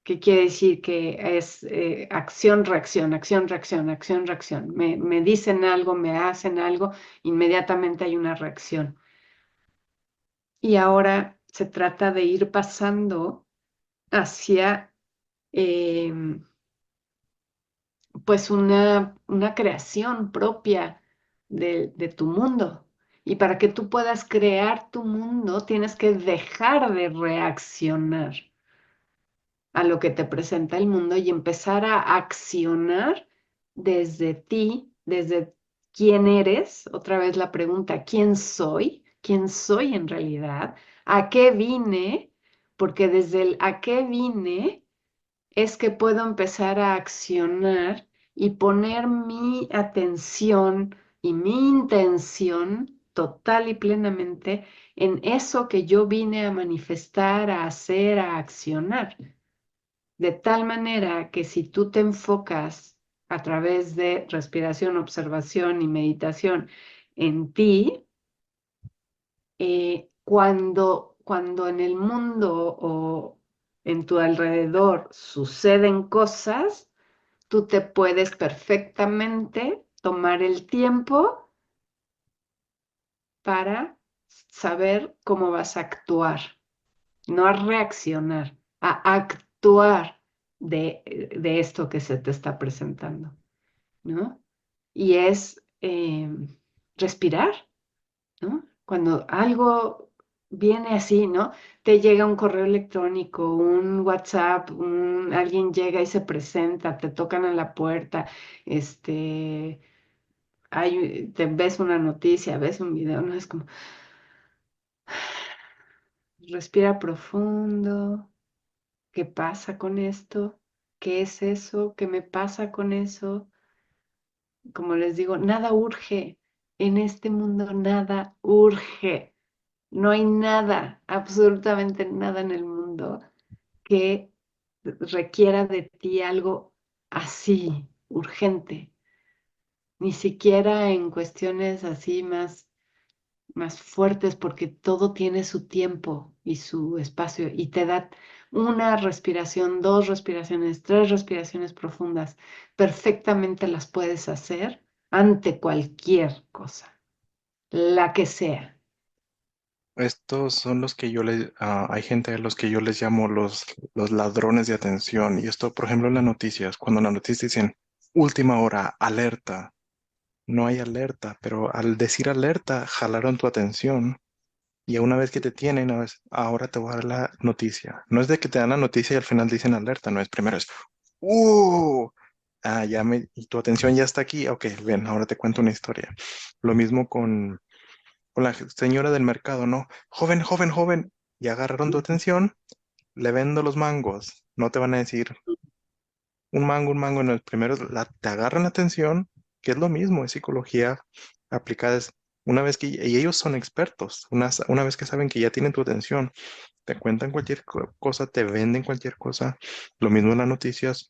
A: ¿Qué quiere decir? Que es acción, reacción, acción, reacción, acción, reacción. Me dicen algo, me hacen algo, inmediatamente hay una reacción. Y ahora se trata de ir pasando hacia pues una creación propia de tu mundo. Y para que tú puedas crear tu mundo, tienes que dejar de reaccionar a lo que te presenta el mundo y empezar a accionar desde ti, desde quién eres. Otra vez la pregunta, ¿quién soy? ¿Quién soy en realidad? ¿A qué vine? Porque desde el a qué vine es que puedo empezar a accionar y poner mi atención y mi intención total y plenamente en eso que yo vine a manifestar, a hacer, a accionar. De tal manera que si tú te enfocas a través de respiración, observación y meditación en ti, cuando en el mundo o en tu alrededor suceden cosas, tú te puedes perfectamente tomar el tiempo para saber cómo vas a actuar, no a reaccionar, a actuar de esto que se te está presentando, ¿no? y es respirar, ¿no? Cuando algo viene así, ¿no? Te llega un correo electrónico, un WhatsApp, alguien llega y se presenta, te tocan a la puerta, este, te ves una noticia, ves un video, ¿no? Es como, respira profundo, ¿qué pasa con esto? ¿Qué es eso? ¿Qué me pasa con eso? Como les digo, nada urge. En este mundo nada urge. No hay nada, absolutamente nada en el mundo que requiera de ti algo así, urgente. Ni siquiera en cuestiones así más fuertes, porque todo tiene su tiempo y su espacio y te da una respiración, dos respiraciones, tres respiraciones profundas. Perfectamente las puedes hacer ante cualquier cosa, la que sea.
B: Estos son los que hay gente a los que yo les llamo los ladrones de atención. Y esto, por ejemplo, en las noticias, cuando en las noticias dicen última hora, alerta, no hay alerta, pero al decir alerta, jalaron tu atención. Y una vez que te tienen, ahora te voy a dar la noticia. No es de que te dan la noticia y al final dicen alerta, no es primero es, ¡uh! Y tu atención ya está aquí. Ok, bien, ahora te cuento una historia. Lo mismo con la señora del mercado, ¿no? Joven, joven, joven. Y agarraron tu atención, le vendo los mangos. No te van a decir un mango en el primero, te agarran la atención, que es lo mismo, es psicología aplicada. Una vez y ellos son expertos, una vez que saben que ya tienen tu atención, te cuentan cualquier cosa, te venden cualquier cosa. Lo mismo en las noticias,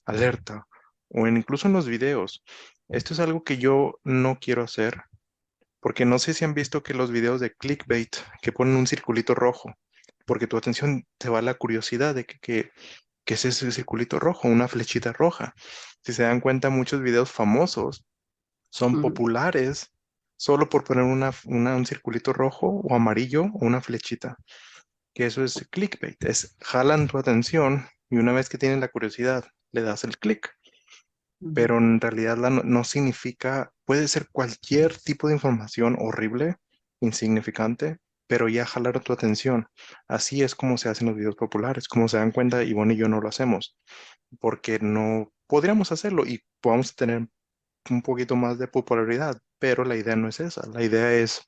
B: alerta, incluso en los videos. Esto es algo que yo no quiero hacer, porque no sé si han visto que los videos de clickbait, que ponen un circulito rojo, porque tu atención te va a la curiosidad de que es ese circulito rojo, una flechita roja. Si se dan cuenta, muchos videos famosos son
A: Mm,
B: populares solo por poner un circulito rojo o amarillo o una flechita, que eso es clickbait, jalan tu atención y una vez que tienes la curiosidad, le das el clic,
A: mm,
B: pero en realidad no significa, puede ser cualquier tipo de información horrible, insignificante, pero ya jalar tu atención. Así es como se hacen los videos populares. Como se dan cuenta, Ivonne y yo no lo hacemos, porque no podríamos hacerlo y podamos tener un poquito más de popularidad, pero la idea no es esa. La idea es,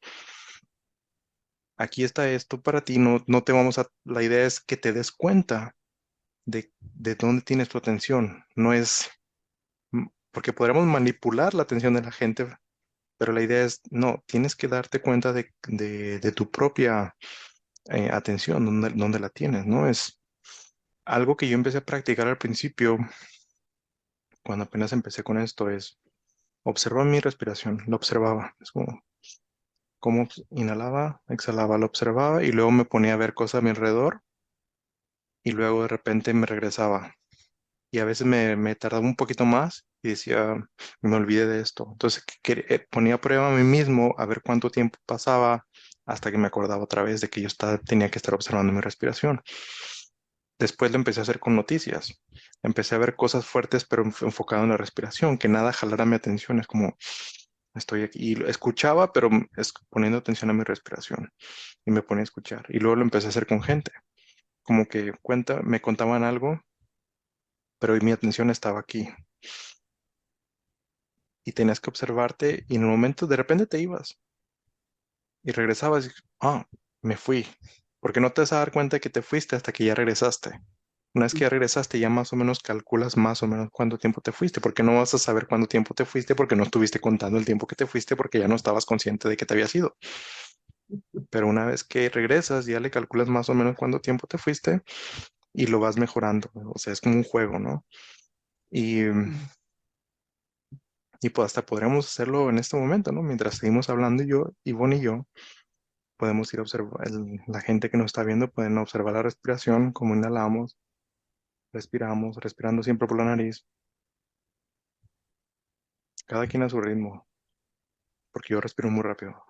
B: aquí está esto para ti, no te vamos la idea es que te des cuenta de dónde tienes tu atención. No es, porque podremos manipular la atención de la gente, pero la idea es, no, tienes que darte cuenta de tu propia atención, dónde la tienes, ¿no? Es algo que yo empecé a practicar al principio, cuando apenas empecé con esto, es observar mi respiración, lo observaba, es como cómo inhalaba, exhalaba, lo observaba y luego me ponía a ver cosas a mi alrededor y luego de repente me regresaba. Y a veces me tardaba un poquito más y decía, me olvidé de esto. Entonces ponía a prueba a mí mismo a ver cuánto tiempo pasaba hasta que me acordaba otra vez de que tenía que estar observando mi respiración. Después lo empecé a hacer con noticias. Empecé a ver cosas fuertes, pero enfocado en la respiración, que nada jalara mi atención. Es como, estoy aquí. Y lo escuchaba, pero poniendo atención a mi respiración. Y me ponía a escuchar. Y luego lo empecé a hacer con gente. Como que me contaban algo, pero mi atención estaba aquí. Y tenías que observarte y en un momento de repente te ibas y regresabas y, me fui. Porque no te vas a dar cuenta que te fuiste hasta que ya regresaste. Una vez que ya regresaste, ya más o menos calculas más o menos cuánto tiempo te fuiste, porque no vas a saber cuánto tiempo te fuiste porque no estuviste contando el tiempo que te fuiste porque ya no estabas consciente de que te habías ido. Pero una vez que regresas, ya le calculas más o menos cuánto tiempo te fuiste y lo vas mejorando. O sea, es como un juego, ¿no? Y,
A: mm,
B: y pues hasta podríamos hacerlo en este momento, ¿no? Mientras seguimos hablando Ivonne y yo, podemos ir a observar, la gente que nos está viendo pueden observar la respiración, cómo inhalamos, respiramos, respirando siempre por la nariz, cada quien a su ritmo, porque yo respiro muy rápido.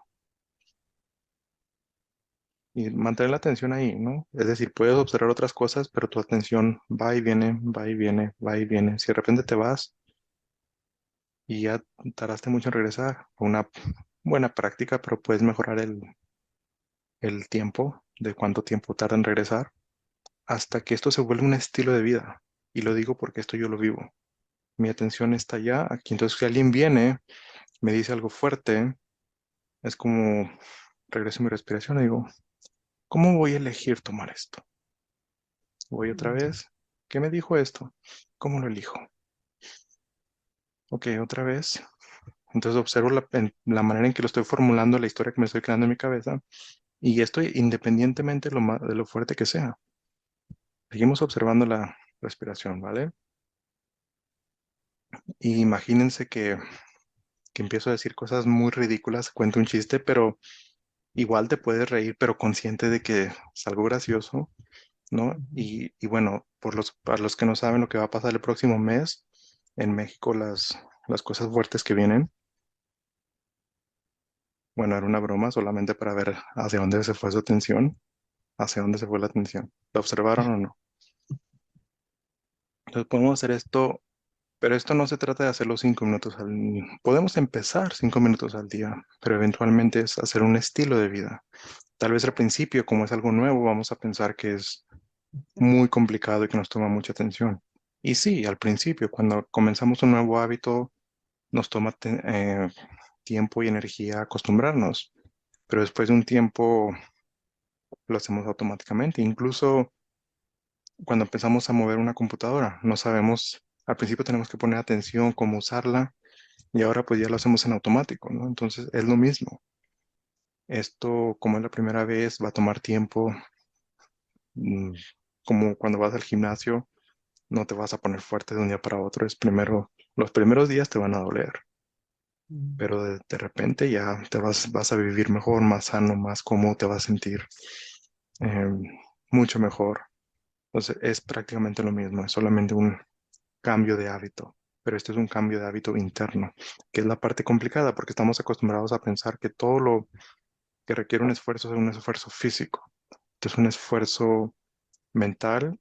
B: Y mantener la atención ahí, ¿no? Es decir, puedes observar otras cosas, pero tu atención va y viene, va y viene, va y viene. Si de repente te vas, y ya tardaste mucho en regresar. Una buena práctica, pero puedes mejorar el tiempo, de cuánto tiempo tarda en regresar, hasta que esto se vuelve un estilo de vida. Y lo digo porque esto yo lo vivo. Mi atención está ya aquí. Entonces, si alguien viene, me dice algo fuerte, es como regreso a mi respiración y digo, ¿cómo voy a elegir tomar esto? Voy otra vez. ¿Qué me dijo esto? ¿Cómo lo elijo? Ok, otra vez. Entonces observo la manera en que lo estoy formulando, la historia que me estoy creando en mi cabeza, y estoy independientemente de lo fuerte que sea. Seguimos observando la respiración, ¿vale? Y imagínense que empiezo a decir cosas muy ridículas, cuento un chiste, pero igual te puedes reír, pero consciente de que es algo gracioso, ¿no? Y bueno, para los que no saben lo que va a pasar el próximo mes en México, las cosas fuertes que vienen, bueno, era una broma solamente para ver hacia dónde se fue su atención, hacia dónde se fue la atención. ¿Lo observaron o no? Entonces podemos hacer esto, pero esto no se trata de hacerlo 5 minutos al día. Podemos empezar 5 minutos al día, pero eventualmente es hacer un estilo de vida. Tal vez al principio, como es algo nuevo, vamos a pensar que es muy complicado y que nos toma mucha atención. Y sí, al principio, cuando comenzamos un nuevo hábito, nos toma tiempo y energía acostumbrarnos, pero después de un tiempo lo hacemos automáticamente. Incluso cuando empezamos a mover una computadora, no sabemos, al principio tenemos que poner atención cómo usarla y ahora pues ya lo hacemos en automático, ¿no? Entonces es lo mismo. Esto, como es la primera vez, va a tomar tiempo. mm, Como cuando vas al gimnasio, no te vas a poner fuerte de un día para otro. Es primero, los primeros días te van a doler, pero de repente ya vas a vivir mejor, más sano, más cómodo, te vas a sentir eh, mucho mejor. Entonces es prácticamente lo mismo, es solamente un cambio de hábito, pero este es un cambio de hábito interno, que es la parte complicada porque estamos acostumbrados a pensar que todo lo que requiere un esfuerzo es un esfuerzo físico. Esto es un esfuerzo mental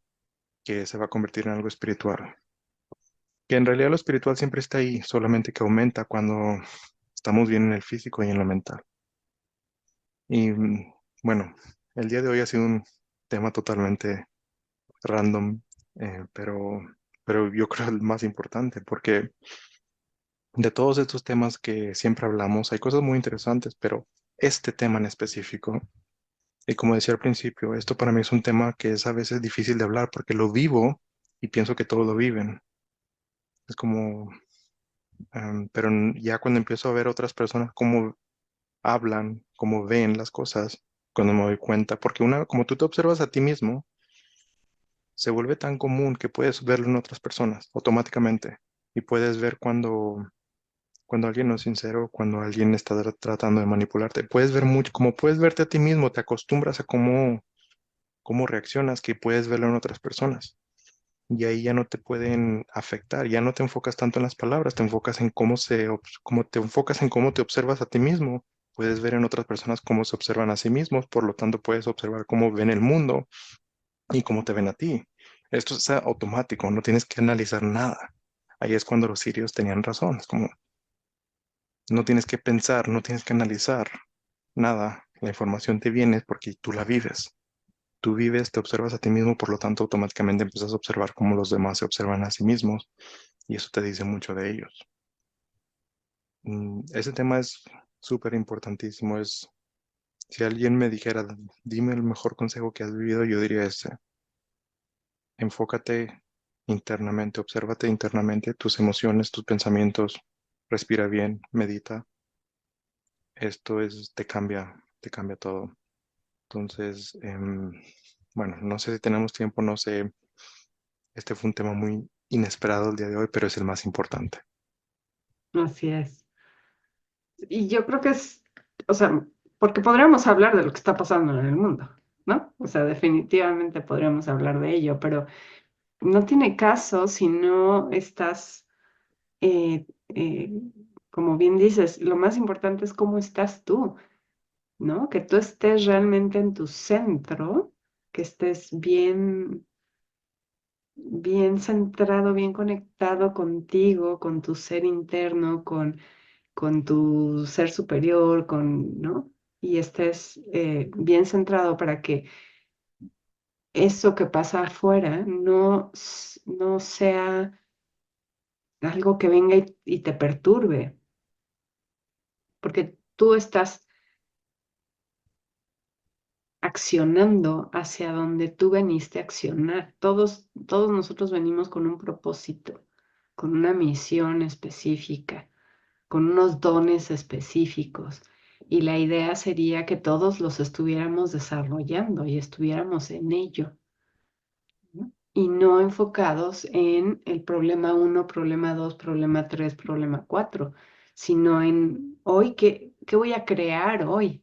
B: que se va a convertir en algo espiritual. Que en realidad lo espiritual siempre está ahí, solamente que aumenta cuando estamos bien en el físico y en lo mental. Y bueno, el día de hoy ha sido un tema totalmente random, pero yo creo el más importante, porque de todos estos temas que siempre hablamos, hay cosas muy interesantes, pero este tema en específico, y como decía al principio, esto para mí es un tema que es a veces difícil de hablar porque lo vivo y pienso que todos lo viven. Es como, pero ya cuando empiezo a ver otras personas cómo hablan, cómo ven las cosas, cuando me doy cuenta, porque como tú te observas a ti mismo, se vuelve tan común que puedes verlo en otras personas automáticamente y puedes ver cuando alguien no es sincero, cuando alguien está tratando de manipularte. Puedes ver mucho, como puedes verte a ti mismo, te acostumbras a cómo reaccionas, que puedes verlo en otras personas. Y ahí ya no te pueden afectar, ya no te enfocas tanto en las palabras, te enfocas en cómo te enfocas en cómo te observas a ti mismo. Puedes ver en otras personas cómo se observan a sí mismos, por lo tanto puedes observar cómo ven el mundo y cómo te ven a ti. Esto es automático, no tienes que analizar nada. Ahí es cuando los sirios tenían razón, es como no tienes que pensar, no tienes que analizar nada. La información te viene porque tú la vives. Tú vives, te observas a ti mismo, por lo tanto automáticamente empiezas a observar cómo los demás se observan a sí mismos y eso te dice mucho de ellos. Ese tema es súper importantísimo. Si alguien me dijera, dime el mejor consejo que has vivido, yo diría ese. Enfócate internamente, obsérvate internamente tus emociones, tus pensamientos, respira bien, medita. Te cambia todo. Entonces, bueno, no sé si tenemos tiempo, no sé, este fue un tema muy inesperado el día de hoy, pero es el más importante.
A: Así es. Y yo creo que es, o sea, porque podríamos hablar de lo que está pasando en el mundo, ¿no? O sea, definitivamente podríamos hablar de ello, pero no tiene caso si no estás, eh, eh, como bien dices, lo más importante es cómo estás tú, ¿no? Que tú estés realmente en tu centro, que estés bien, bien centrado, bien conectado contigo, con tu ser interno, con tu ser superior, ¿no? Y estés bien centrado para que eso que pasa afuera no sea algo que venga y te perturbe, porque tú estás accionando hacia donde tú veniste a accionar. Todos nosotros venimos con un propósito, con una misión específica, con unos dones específicos. Y la idea sería que todos los estuviéramos desarrollando y estuviéramos en ello, ¿no? Y no enfocados en el problema uno, problema dos, problema tres, problema cuatro, sino en hoy, ¿qué voy a crear hoy?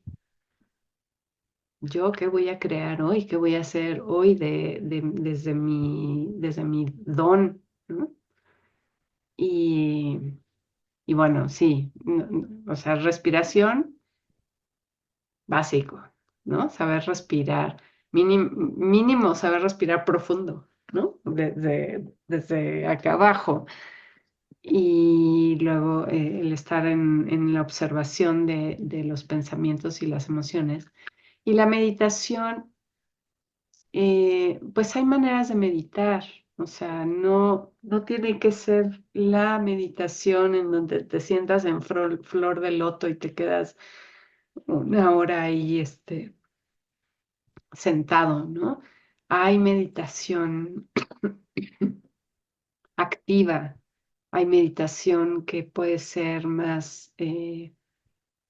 A: Yo, ¿qué voy a crear hoy? ¿Qué voy a hacer hoy desde mi don, ¿no? Y, y bueno, sí, o sea, respiración básico, ¿no? Saber respirar, mínimo saber respirar profundo, ¿no? Desde acá abajo. Y luego el estar en la observación de los pensamientos y las emociones. Y la meditación, pues hay maneras de meditar, o sea, no tiene que ser la meditación en donde te sientas en flor de loto y te quedas una hora ahí, sentado, ¿no? Hay meditación activa, hay meditación que puede ser más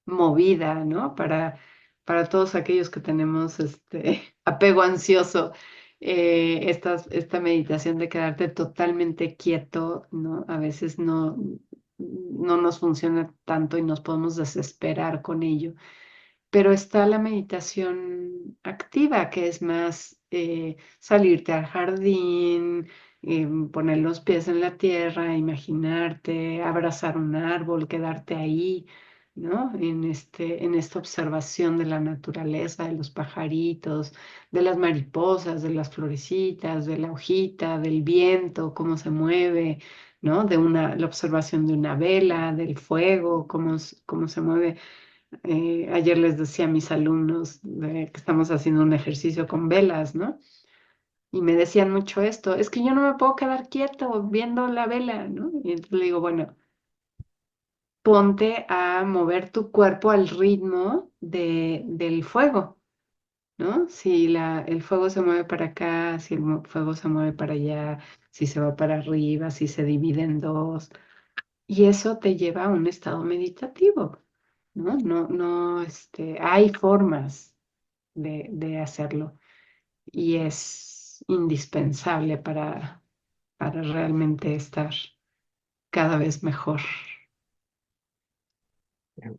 A: movida, ¿no? Para todos aquellos que tenemos este apego ansioso, esta meditación de quedarte totalmente quieto, ¿no? A veces no nos funciona tanto y nos podemos desesperar con ello. Pero está la meditación activa, que es más salirte al jardín, poner los pies en la tierra, imaginarte, abrazar un árbol, quedarte ahí, ¿no? En esta observación de la naturaleza, de los pajaritos, de las mariposas, de las florecitas, de la hojita, del viento, cómo se mueve, ¿no? La observación de una vela, del fuego, cómo se mueve. Ayer les decía a mis alumnos que estamos haciendo un ejercicio con velas, ¿no? Y me decían mucho esto, es que yo no me puedo quedar quieto viendo la vela, ¿no? Y entonces le digo, bueno, ponte a mover tu cuerpo al ritmo del fuego, ¿no? Si el fuego se mueve para acá, si fuego se mueve para allá, si se va para arriba, si se divide en dos, y eso te lleva a un estado meditativo, ¿no? No, hay formas de hacerlo y es indispensable para realmente estar cada vez mejor.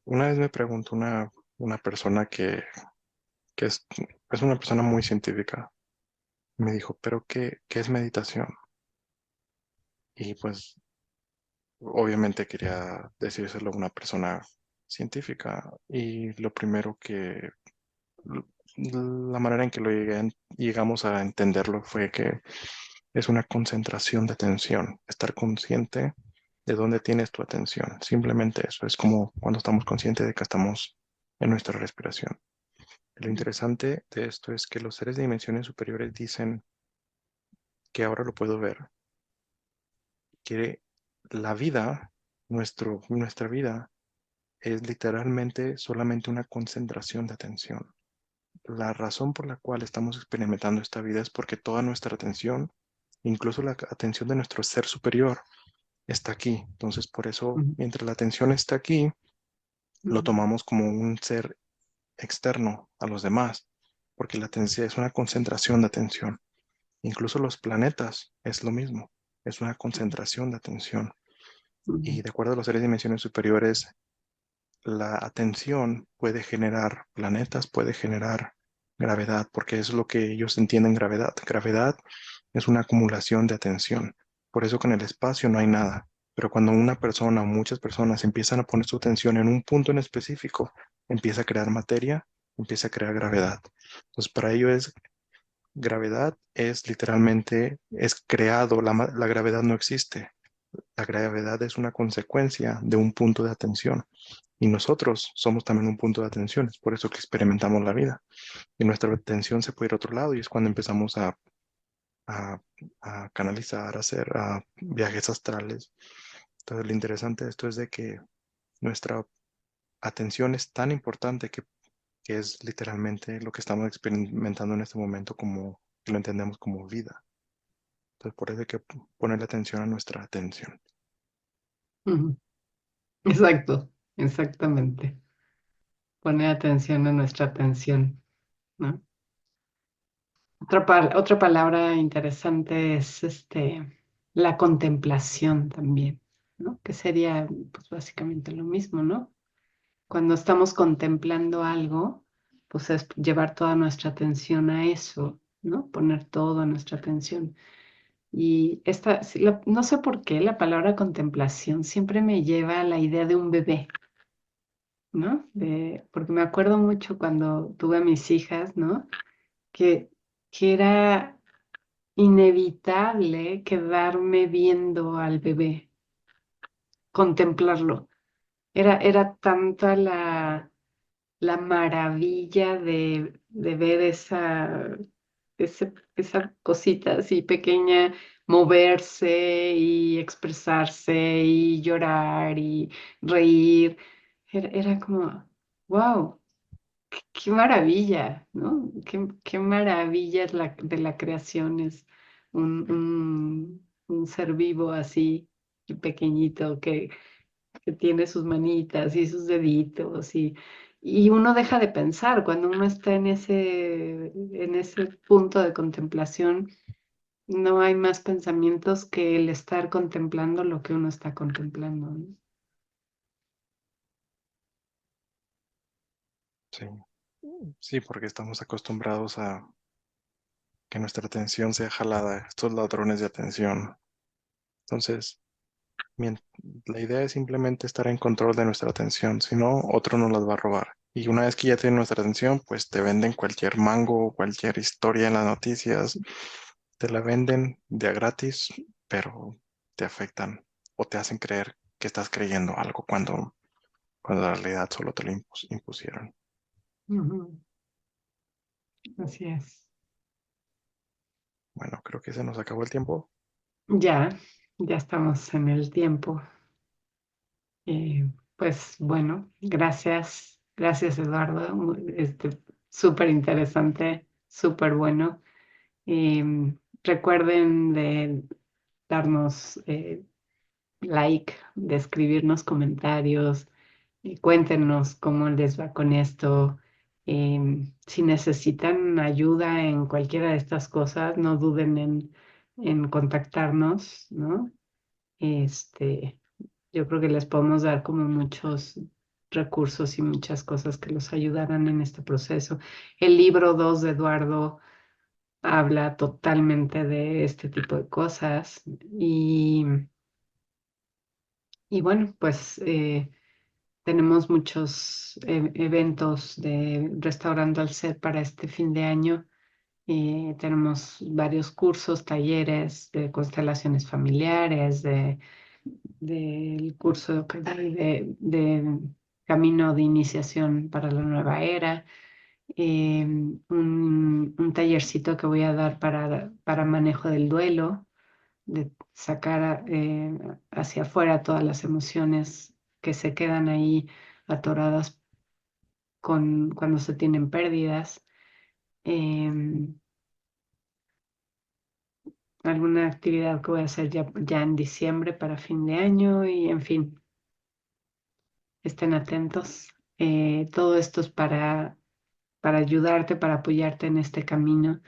B: Una vez me preguntó una persona que es una persona muy científica. Me dijo, ¿pero qué es meditación? Y pues obviamente quería decírselo a una persona científica. Y lo primero la manera en que llegamos a entenderlo fue que es una concentración de atención, estar consciente de dónde tienes tu atención. Simplemente eso, es como cuando estamos conscientes de que estamos en nuestra respiración. Lo interesante de esto es que los seres de dimensiones superiores dicen que ahora lo puedo ver, que la vida, nuestra vida, es literalmente solamente una concentración de atención. La razón por la cual estamos experimentando esta vida es porque toda nuestra atención, incluso la atención de nuestro ser superior, está aquí. Entonces, por eso,
A: Ujú,
B: mientras la atención está aquí, lo
A: ujú,
B: tomamos como un ser externo a los demás, porque la atención es una concentración de atención. Incluso los planetas es lo mismo, es una concentración de atención.
A: ujú,
B: Y de acuerdo a los seres de dimensiones superiores, la atención puede generar planetas, puede generar gravedad, porque es lo que ellos entienden gravedad. Gravedad es una acumulación de atención. Por eso que en el espacio no hay nada. Pero cuando una persona o muchas personas empiezan a poner su atención en un punto en específico, empieza a crear materia, empieza a crear gravedad. Entonces, para ello es gravedad es literalmente, es creado, la gravedad no existe. La gravedad es una consecuencia de un punto de atención. Y nosotros somos también un punto de atención. Es por eso que experimentamos la vida. Y nuestra atención se puede ir a otro lado y es cuando empezamos a, a canalizar, a hacer viajes astrales. Entonces, lo interesante de esto es de que nuestra atención es tan importante que es literalmente lo que estamos experimentando en este momento como que lo entendemos como vida. Entonces, por eso hay que ponerle atención a nuestra atención.
A: Ujú. Exacto, exactamente. Poner atención a nuestra atención, ¿no? Otra palabra interesante es la contemplación también, ¿no? Que sería pues, básicamente lo mismo, ¿no? Cuando estamos contemplando algo, pues es llevar toda nuestra atención a eso, ¿no? Poner toda nuestra atención. Y sí, no sé por qué la palabra contemplación siempre me lleva a la idea de un bebé, ¿no? Porque me acuerdo mucho cuando tuve a mis hijas, ¿no? Que, que era inevitable quedarme viendo al bebé, contemplarlo. Era tanta la maravilla de ver esa cosita así pequeña moverse y expresarse y llorar y reír. Era como, wow, qué maravilla, ¿no? Qué maravilla es de la creación, es un ser vivo así, y pequeñito, que tiene sus manitas y sus deditos, y uno deja de pensar cuando uno está en ese punto de contemplación. No hay más pensamientos que el estar contemplando lo que uno está contemplando, ¿no?
B: Sí, sí, porque estamos acostumbrados a que nuestra atención sea jalada, estos ladrones de atención. Entonces, mien- la idea es simplemente estar en control de nuestra atención, si no, otro nos las va a robar. Y una vez que ya tienen nuestra atención, pues te venden cualquier mango, cualquier historia en las noticias, te la venden de a gratis, pero te afectan o te hacen creer que estás creyendo algo cuando en realidad solo te lo impusieron.
A: Ujú. Así es.
B: Bueno, creo que se nos acabó el tiempo.
A: Ya, ya estamos en el tiempo. Pues bueno, gracias Eduardo, súper interesante, súper bueno. Recuerden de darnos like, de escribirnos comentarios, cuéntenos cómo les va con esto. Si necesitan ayuda en cualquiera de estas cosas, no duden en contactarnos, ¿no? Este, yo creo que les podemos dar como muchos recursos y muchas cosas que los ayudarán en este proceso. El libro 2 de Eduardo habla totalmente de este tipo de cosas y bueno, pues tenemos muchos eventos de Restaurando al Ser para este fin de año. Tenemos varios cursos, talleres de constelaciones familiares, del curso de Camino de Iniciación para la Nueva Era, un tallercito que voy a dar para manejo del duelo, de sacar hacia afuera todas las emociones que se quedan ahí atoradas cuando se tienen pérdidas. em, Alguna actividad que voy a hacer ya en diciembre para fin de año y en fin, estén atentos. Todo esto es para ayudarte, para apoyarte en este camino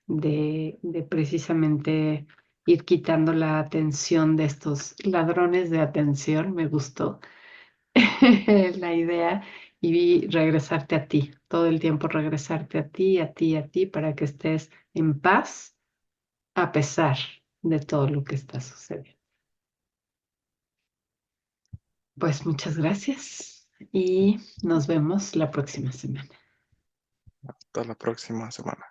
A: de precisamente ir quitando la atención de estos ladrones de atención. Me gustó la idea y regresarte a ti, todo el tiempo regresarte a ti, a ti, a ti, para que estés en paz a pesar de todo lo que está sucediendo. Pues muchas gracias y nos vemos la próxima semana.
B: Hasta la próxima semana.